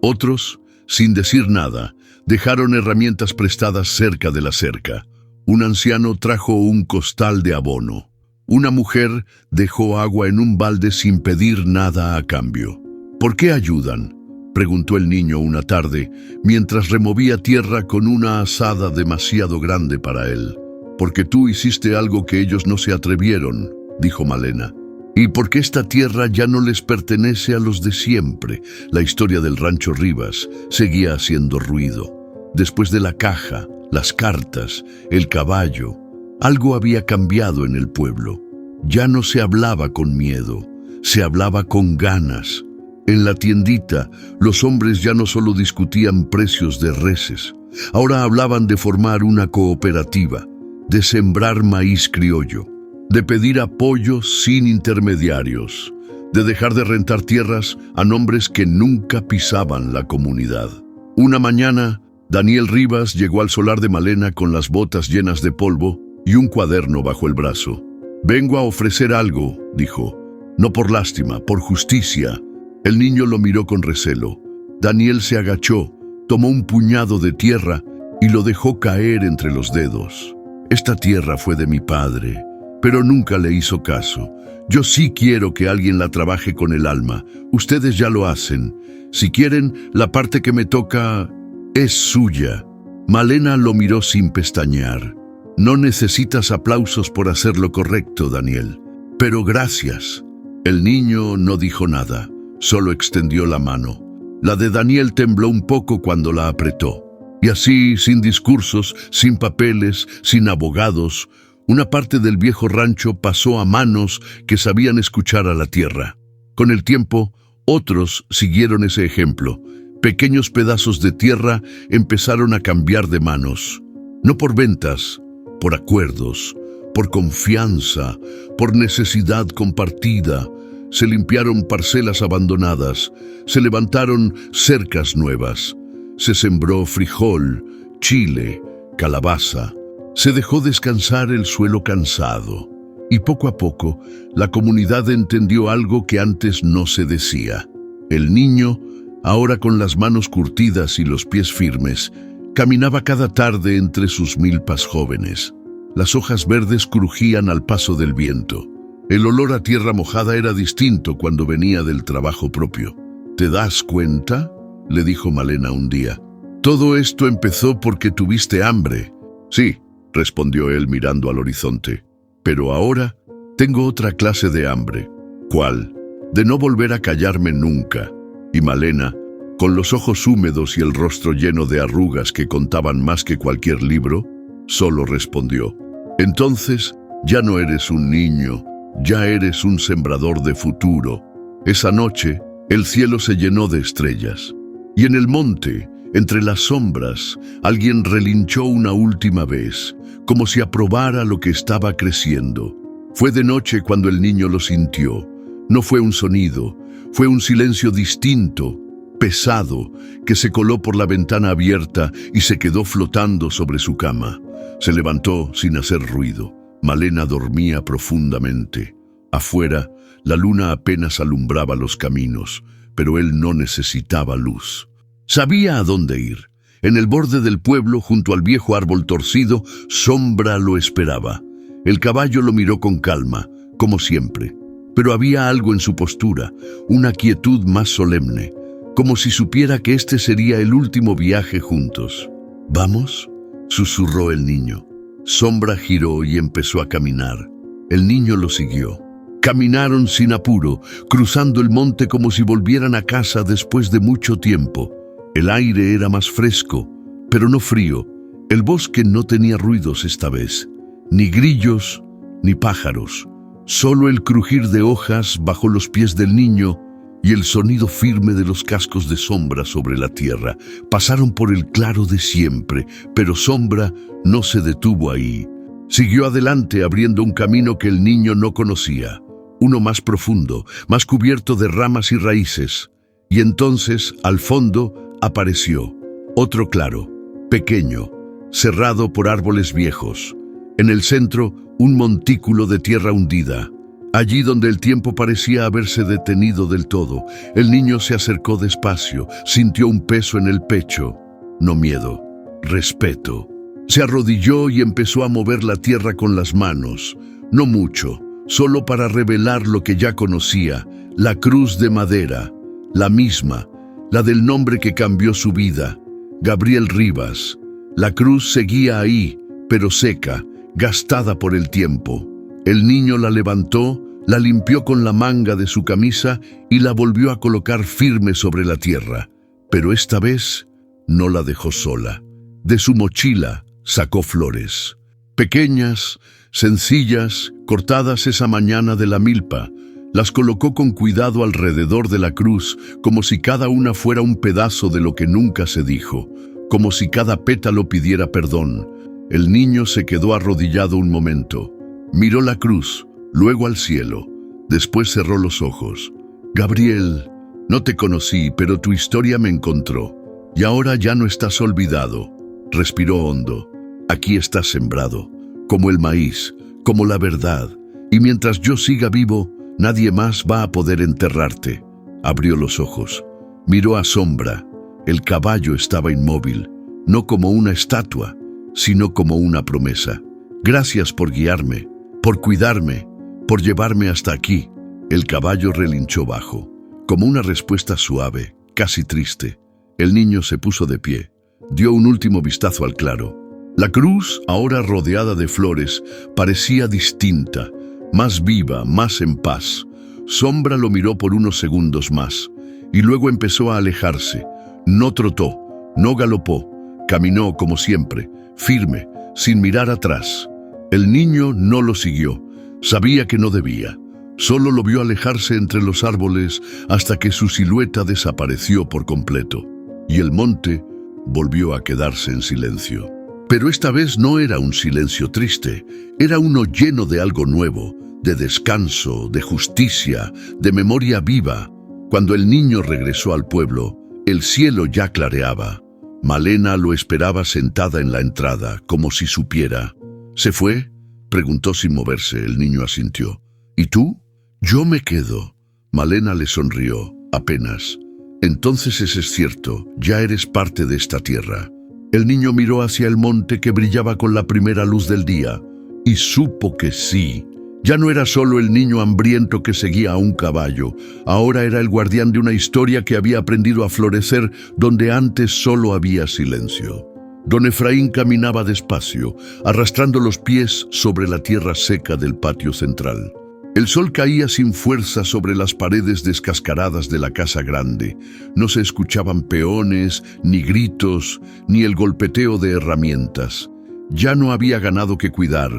Otros, sin decir nada, dejaron herramientas prestadas cerca de la cerca. Un anciano trajo un costal de abono. Una mujer dejó agua en un balde sin pedir nada a cambio. «¿Por qué ayudan?», preguntó el niño una tarde, mientras removía tierra con una azada demasiado grande para él. «Porque tú hiciste algo que ellos no se atrevieron», dijo Malena. «Y porque esta tierra ya no les pertenece a los de siempre». La historia del rancho Rivas seguía haciendo ruido. Después de la caja, las cartas, el caballo, algo había cambiado en el pueblo. Ya no se hablaba con miedo, se hablaba con ganas. En la tiendita, los hombres ya no solo discutían precios de reses, ahora hablaban de formar una cooperativa, de sembrar maíz criollo, de pedir apoyo sin intermediarios, de dejar de rentar tierras a nombres que nunca pisaban la comunidad. Una mañana, Daniel Rivas llegó al solar de Malena con las botas llenas de polvo y un cuaderno bajo el brazo. «Vengo a ofrecer algo», dijo. «No por lástima, por justicia». El niño lo miró con recelo. Daniel se agachó, tomó un puñado de tierra y lo dejó caer entre los dedos. «Esta tierra fue de mi padre, pero nunca le hizo caso. Yo sí quiero que alguien la trabaje con el alma. Ustedes ya lo hacen. Si quieren, la parte que me toca es suya». Malena lo miró sin pestañear. «No necesitas aplausos por hacer lo correcto, Daniel. Pero gracias». El niño no dijo nada, solo extendió la mano. La de Daniel tembló un poco cuando la apretó. Y así, sin discursos, sin papeles, sin abogados, una parte del viejo rancho pasó a manos que sabían escuchar a la tierra. Con el tiempo, otros siguieron ese ejemplo. Pequeños pedazos de tierra empezaron a cambiar de manos. No por ventas, por acuerdos, por confianza, por necesidad compartida. se limpiaron parcelas abandonadas, se levantaron cercas nuevas, se sembró frijol, chile, calabaza, se dejó descansar el suelo cansado. Y poco a poco, la comunidad entendió algo que antes no se decía. El niño, ahora con las manos curtidas y los pies firmes, caminaba cada tarde entre sus milpas jóvenes. Las hojas verdes crujían al paso del viento. El olor a tierra mojada era distinto cuando venía del trabajo propio. ¿Te das cuenta?, le dijo Malena un día. Todo esto empezó porque tuviste hambre. Sí, respondió él mirando al horizonte. Pero ahora tengo otra clase de hambre. ¿Cuál? De no volver a callarme nunca. Y Malena, con los ojos húmedos y el rostro lleno de arrugas que contaban más que cualquier libro, solo respondió: entonces ya no eres un niño, ya eres un sembrador de futuro. Esa noche, el cielo se llenó de estrellas. Y en el monte, entre las sombras, alguien relinchó una última vez, como si aprobara lo que estaba creciendo. Fue de noche cuando el niño lo sintió. No fue un sonido, fue un silencio distinto, pesado, que se coló por la ventana abierta y se quedó flotando sobre su cama. Se levantó sin hacer ruido. Malena dormía profundamente. Afuera, la luna apenas alumbraba los caminos, pero él no necesitaba luz. Sabía a dónde ir. En el borde del pueblo, junto al viejo árbol torcido, Sombra lo esperaba. El caballo lo miró con calma, como siempre. Pero había algo en su postura, una quietud más solemne, como si supiera que este sería el último viaje juntos. «¿Vamos?», susurró el niño. Sombra giró y empezó a caminar. El niño lo siguió. Caminaron sin apuro, cruzando el monte como si volvieran a casa después de mucho tiempo. El aire era más fresco, pero no frío. El bosque no tenía ruidos esta vez, ni grillos, ni pájaros. Solo el crujir de hojas bajo los pies del niño y el sonido firme de los cascos de Sombra sobre la tierra. Pasaron por el claro de siempre, pero Sombra no se detuvo ahí. Siguió adelante abriendo un camino que el niño no conocía, uno más profundo, más cubierto de ramas y raíces. Y entonces, al fondo, apareció otro claro, pequeño, cerrado por árboles viejos. En el centro, un montículo de tierra hundida. Allí donde el tiempo parecía haberse detenido del todo, el niño se acercó despacio, sintió un peso en el pecho. No miedo, respeto. Se arrodilló y empezó a mover la tierra con las manos. No mucho, solo para revelar lo que ya conocía, la cruz de madera, la misma, la del nombre que cambió su vida, Gabriel Rivas. La cruz seguía ahí, pero seca, gastada por el tiempo. El niño la levantó, la limpió con la manga de su camisa y la volvió a colocar firme sobre la tierra. Pero esta vez no la dejó sola. De su mochila sacó flores. Pequeñas, sencillas, cortadas esa mañana de la milpa. Las colocó con cuidado alrededor de la cruz, como si cada una fuera un pedazo de lo que nunca se dijo, como si cada pétalo pidiera perdón. El niño se quedó arrodillado un momento. Miró la cruz, luego al cielo. Después cerró los ojos. «Gabriel, no te conocí, pero tu historia me encontró. Y ahora ya no estás olvidado». Respiró hondo. «Aquí estás sembrado, como el maíz, como la verdad. Y mientras yo siga vivo, nadie más va a poder enterrarte». Abrió los ojos. Miró a Sombra. El caballo estaba inmóvil, no como una estatua, sino como una promesa. «Gracias por guiarme, por cuidarme, por llevarme hasta aquí». El caballo relinchó bajo, como una respuesta suave, casi triste. El niño se puso de pie. Dio un último vistazo al claro. La cruz, ahora rodeada de flores, parecía distinta, más viva, más en paz. Sombra lo miró por unos segundos más, y luego empezó a alejarse. No trotó, no galopó, caminó como siempre, firme, sin mirar atrás. El niño no lo siguió, sabía que no debía. Solo lo vio alejarse entre los árboles hasta que su silueta desapareció por completo. Y el monte volvió a quedarse en silencio. Pero esta vez no era un silencio triste, era uno lleno de algo nuevo, de descanso, de justicia, de memoria viva. Cuando el niño regresó al pueblo, el cielo ya clareaba. Malena lo esperaba sentada en la entrada, como si supiera. ¿Se fue?, preguntó sin moverse. El niño asintió. ¿Y tú? Yo me quedo. Malena le sonrió, apenas. Entonces ese es cierto, ya eres parte de esta tierra. El niño miró hacia el monte que brillaba con la primera luz del día, y supo que sí. Ya no era solo el niño hambriento que seguía a un caballo, ahora era el guardián de una historia que había aprendido a florecer donde antes solo había silencio. Don Efraín caminaba despacio, arrastrando los pies sobre la tierra seca del patio central. El sol caía sin fuerza sobre las paredes descascaradas de la casa grande. No se escuchaban peones, ni gritos, ni el golpeteo de herramientas. Ya no había ganado que cuidar,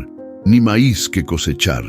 ni maíz que cosechar.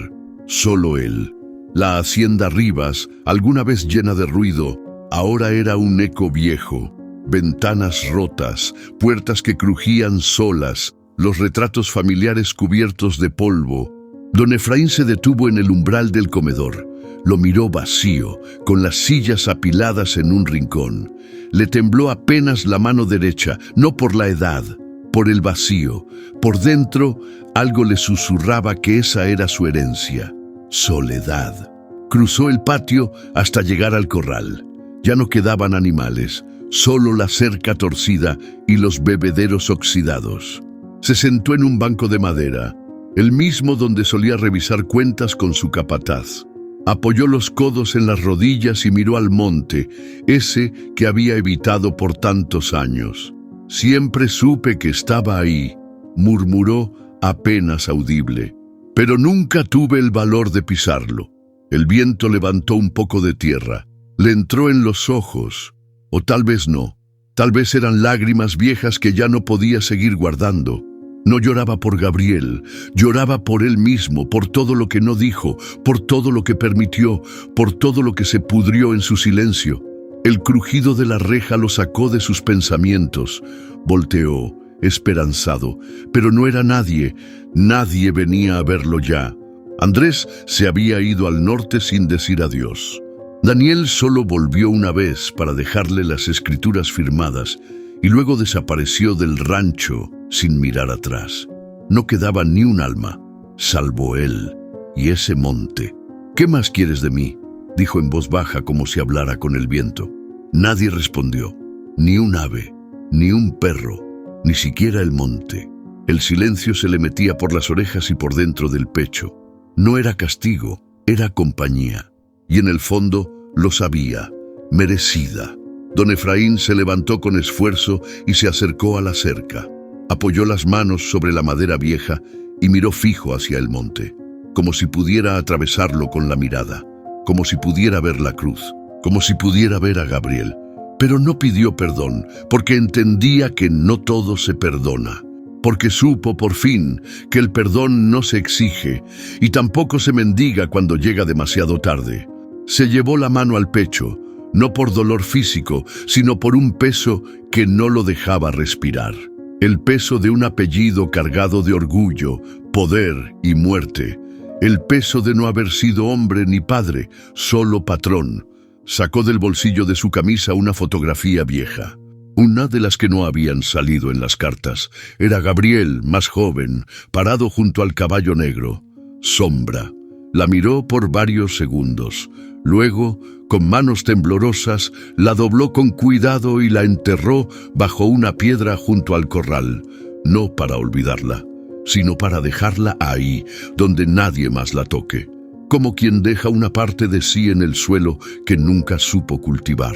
Solo él. La hacienda Rivas, alguna vez llena de ruido, ahora era un eco viejo. Ventanas rotas, puertas que crujían solas, los retratos familiares cubiertos de polvo. Don Efraín se detuvo en el umbral del comedor. Lo miró vacío, con las sillas apiladas en un rincón. Le tembló apenas la mano derecha, no por la edad, por el vacío. Por dentro, algo le susurraba que esa era su herencia: soledad. Cruzó el patio hasta llegar al corral. Ya no quedaban animales, solo la cerca torcida y los bebederos oxidados. Se sentó en un banco de madera, el mismo donde solía revisar cuentas con su capataz. Apoyó los codos en las rodillas y miró al monte, ese que había evitado por tantos años. Siempre supe que estaba ahí, murmuró apenas audible, pero nunca tuve el valor de pisarlo. El viento levantó un poco de tierra, le entró en los ojos, o tal vez no, tal vez eran lágrimas viejas que ya no podía seguir guardando. No lloraba por Gabriel, lloraba por él mismo, por todo lo que no dijo, por todo lo que permitió, por todo lo que se pudrió en su silencio. El crujido de la reja lo sacó de sus pensamientos. Volteó, esperanzado, pero no era nadie, nadie venía a verlo ya. Andrés se había ido al norte sin decir adiós. Daniel solo volvió una vez para dejarle las escrituras firmadas y luego desapareció del rancho sin mirar atrás. No quedaba ni un alma, salvo él y ese monte. «¿Qué más quieres de mí?», dijo en voz baja como si hablara con el viento. Nadie respondió, ni un ave, ni un perro, ni siquiera el monte. El silencio se le metía por las orejas y por dentro del pecho. No era castigo, era compañía. Y en el fondo lo sabía, merecida. Don Efraín se levantó con esfuerzo y se acercó a la cerca. Apoyó las manos sobre la madera vieja y miró fijo hacia el monte, como si pudiera atravesarlo con la mirada, como si pudiera ver la cruz, como si pudiera ver a Gabriel. Pero no pidió perdón, porque entendía que no todo se perdona, porque supo por fin que el perdón no se exige y tampoco se mendiga cuando llega demasiado tarde. Se llevó la mano al pecho, no por dolor físico, sino por un peso que no lo dejaba respirar. El peso de un apellido cargado de orgullo, poder y muerte. El peso de no haber sido hombre ni padre, solo patrón. Sacó del bolsillo de su camisa una fotografía vieja. Una de las que no habían salido en las cartas. Era Gabriel, más joven, parado junto al caballo negro. Sombra. La miró por varios segundos. Luego, con manos temblorosas, la dobló con cuidado y la enterró bajo una piedra junto al corral. No para olvidarla, sino para dejarla ahí, donde nadie más la toque. Como quien deja una parte de sí en el suelo que nunca supo cultivar.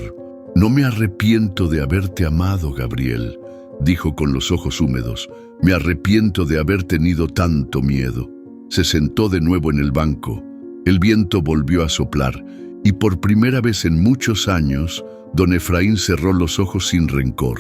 «No me arrepiento de haberte amado, Gabriel», dijo con los ojos húmedos. «Me arrepiento de haber tenido tanto miedo». Se sentó de nuevo en el banco. El viento volvió a soplar, y por primera vez en muchos años, don Efraín cerró los ojos sin rencor.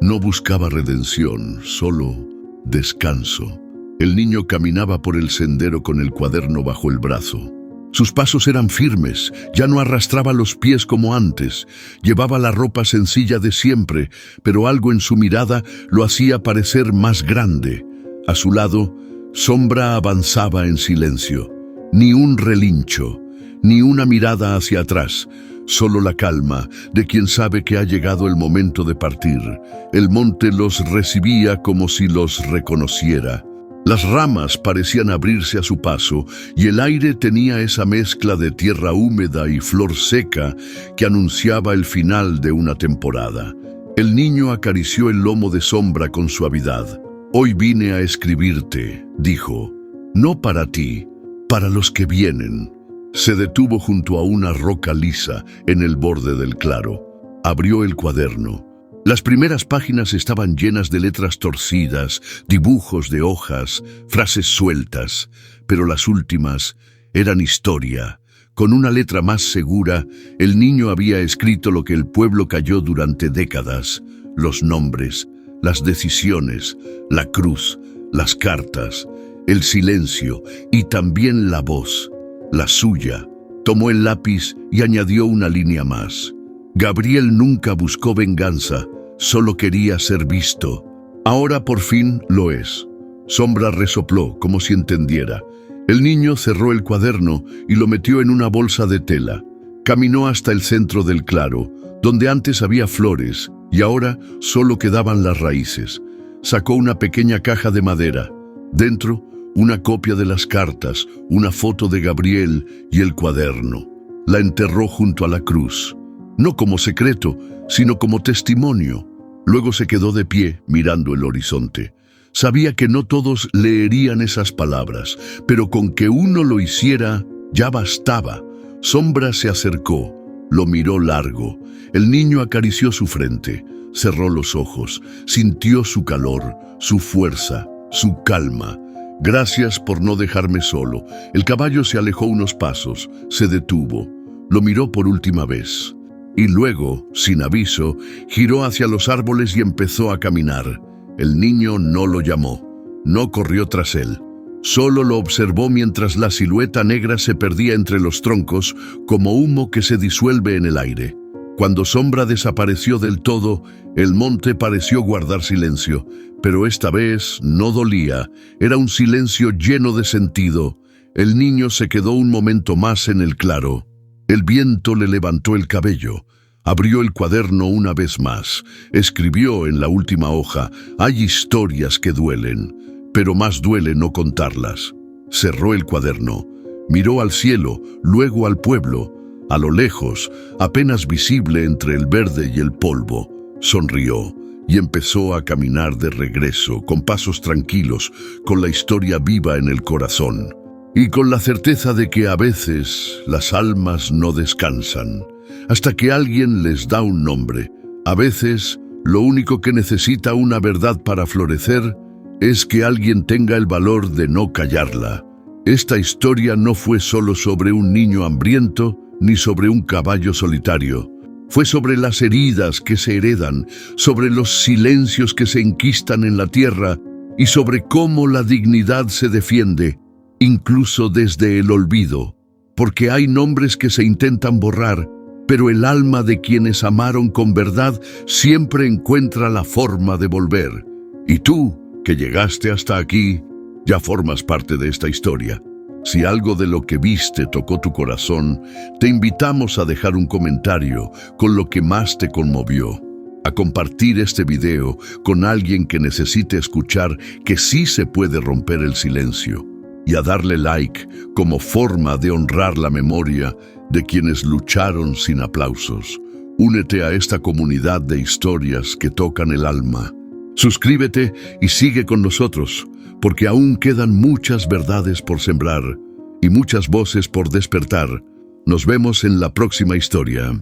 No buscaba redención, solo descanso. El niño caminaba por el sendero con el cuaderno bajo el brazo. Sus pasos eran firmes, ya no arrastraba los pies como antes. Llevaba la ropa sencilla de siempre, pero algo en su mirada lo hacía parecer más grande. A su lado, Sombra avanzaba en silencio. Ni un relincho, ni una mirada hacia atrás, solo la calma de quien sabe que ha llegado el momento de partir. El monte los recibía como si los reconociera. Las ramas parecían abrirse a su paso y el aire tenía esa mezcla de tierra húmeda y flor seca que anunciaba el final de una temporada. El niño acarició el lomo de Sombra con suavidad. «Hoy vine a escribirte», dijo, «no para ti, para los que vienen». Se detuvo junto a una roca lisa en el borde del claro. Abrió el cuaderno. Las primeras páginas estaban llenas de letras torcidas, dibujos de hojas, frases sueltas, pero las últimas eran historia. Con una letra más segura, el niño había escrito lo que el pueblo calló durante décadas: los nombres, las decisiones, la cruz, las cartas, el silencio y también la voz, la suya. Tomó el lápiz y añadió una línea más. Gabriel nunca buscó venganza, solo quería ser visto. Ahora por fin lo es. Sombra resopló como si entendiera. El niño cerró el cuaderno y lo metió en una bolsa de tela. Caminó hasta el centro del claro, donde antes había flores y ahora solo quedaban las raíces. Sacó una pequeña caja de madera. Dentro, una copia de las cartas, una foto de Gabriel y el cuaderno. La enterró junto a la cruz, no como secreto, sino como testimonio. Luego se quedó de pie, mirando el horizonte. Sabía que no todos leerían esas palabras, pero con que uno lo hiciera, ya bastaba. Sombra se acercó, lo miró largo. El niño acarició su frente, cerró los ojos, sintió su calor, su fuerza, su calma. Gracias por no dejarme solo. El caballo se alejó unos pasos, se detuvo. Lo miró por última vez. Y luego, sin aviso, giró hacia los árboles y empezó a caminar. El niño no lo llamó, no corrió tras él. Solo lo observó mientras la silueta negra se perdía entre los troncos como humo que se disuelve en el aire. Cuando Sombra desapareció del todo, el monte pareció guardar silencio, pero esta vez no dolía, era un silencio lleno de sentido. El niño se quedó un momento más en el claro. El viento le levantó el cabello. Abrió el cuaderno una vez más. Escribió en la última hoja: «Hay historias que duelen, pero más duele no contarlas». Cerró el cuaderno. Miró al cielo, luego al pueblo. A lo lejos, apenas visible entre el verde y el polvo, sonrió y empezó a caminar de regreso, con pasos tranquilos, con la historia viva en el corazón. Y con la certeza de que a veces las almas no descansan, hasta que alguien les da un nombre. A veces, lo único que necesita una verdad para florecer es que alguien tenga el valor de no callarla. Esta historia no fue solo sobre un niño hambriento, ni sobre un caballo solitario. Fue sobre las heridas que se heredan, sobre los silencios que se enquistan en la tierra y sobre cómo la dignidad se defiende, incluso desde el olvido. Porque hay nombres que se intentan borrar, pero el alma de quienes amaron con verdad siempre encuentra la forma de volver. Y tú, que llegaste hasta aquí, ya formas parte de esta historia. Si algo de lo que viste tocó tu corazón, te invitamos a dejar un comentario con lo que más te conmovió, a compartir este video con alguien que necesite escuchar que sí se puede romper el silencio, y a darle like como forma de honrar la memoria de quienes lucharon sin aplausos. Únete a esta comunidad de historias que tocan el alma. Suscríbete y sigue con nosotros, porque aún quedan muchas verdades por sembrar y muchas voces por despertar. Nos vemos en la próxima historia.